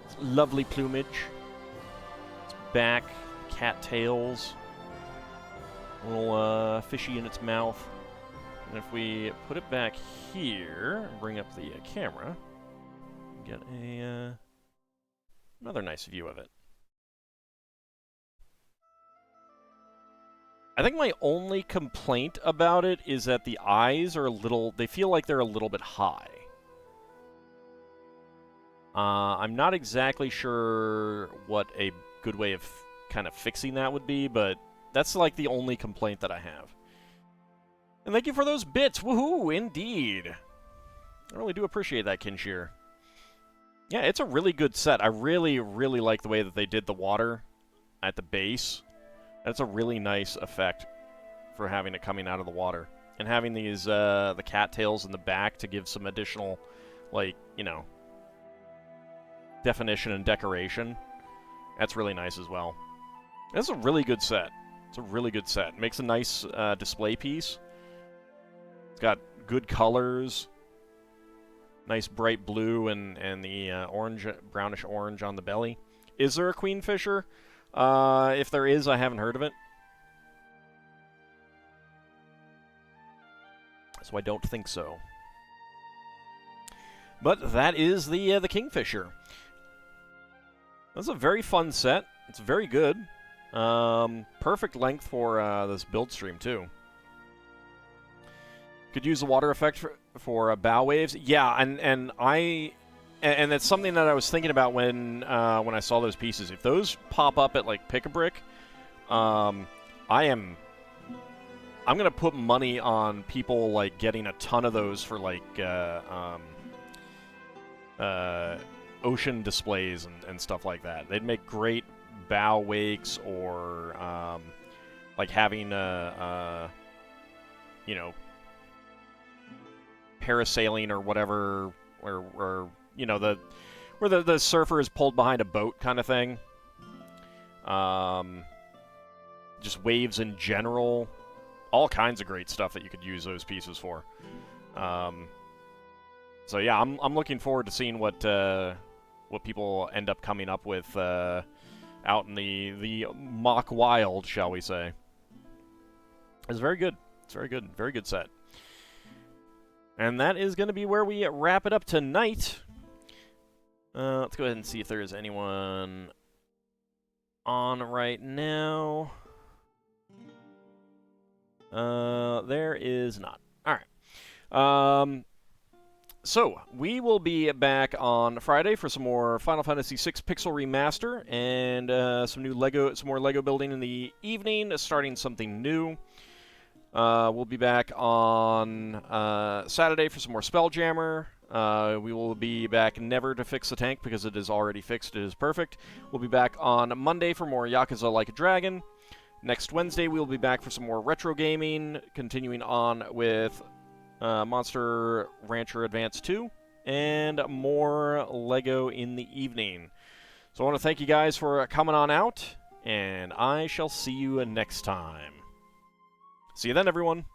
its lovely plumage, its back, cat tails, a little fishy in its mouth. And if we put it back here and bring up the camera, get a another nice view of it. I think my only complaint about it is that the eyes are a little... They feel like they're a little bit high. I'm not exactly sure what a good way of kind of fixing that would be, but that's like the only complaint that I have. And thank you for those bits. Woohoo, indeed. I really do appreciate that, Kinshir. Yeah, it's a really good set. I really, really like the way that they did the water at the base. That's a really nice effect for having it coming out of the water. And having these, the cattails in the back to give some additional, like, you know, definition and decoration. That's really nice as well. That's a really good set. It's a really good set. It makes a nice display piece. It's got good colors. Nice bright blue and the orange, brownish orange on the belly. Is there a Queenfisher? If there is, I haven't heard of it. So I don't think so. But that is the Kingfisher. That's a very fun set. It's very good. Perfect length for this build stream, too. Could use the water effect for bow waves. Yeah, and that's something that I was thinking about when I saw those pieces. If those pop up at, like, Pick-a-Brick, I'm gonna put money on people, like, getting a ton of those for, like, ocean displays and stuff like that. They'd make great bow wakes, or like having you know, parasailing or whatever, or you know, where the surfer is pulled behind a boat kind of thing. Just waves in general. All kinds of great stuff that you could use those pieces for. So yeah, I'm looking forward to seeing what people end up coming up with out in the mock wild, shall we say. It's very good. It's very good. Very good set. And that is going to be where we wrap it up tonight. Let's go ahead and see if there is anyone on right now. There is not. All right. So, we will be back on Friday for some more Final Fantasy VI Pixel Remaster and some more Lego building in the evening, starting something new. We'll be back on Saturday for some more Spelljammer. We will be back never to fix the tank because it is already fixed. It is perfect. We'll be back on Monday for more Yakuza Like a Dragon. Next Wednesday, we'll be back for some more retro gaming, continuing on with Monster Rancher Advance 2, and more Lego in the evening. So I want to thank you guys for coming on out, and I shall see you next time. See you then, everyone.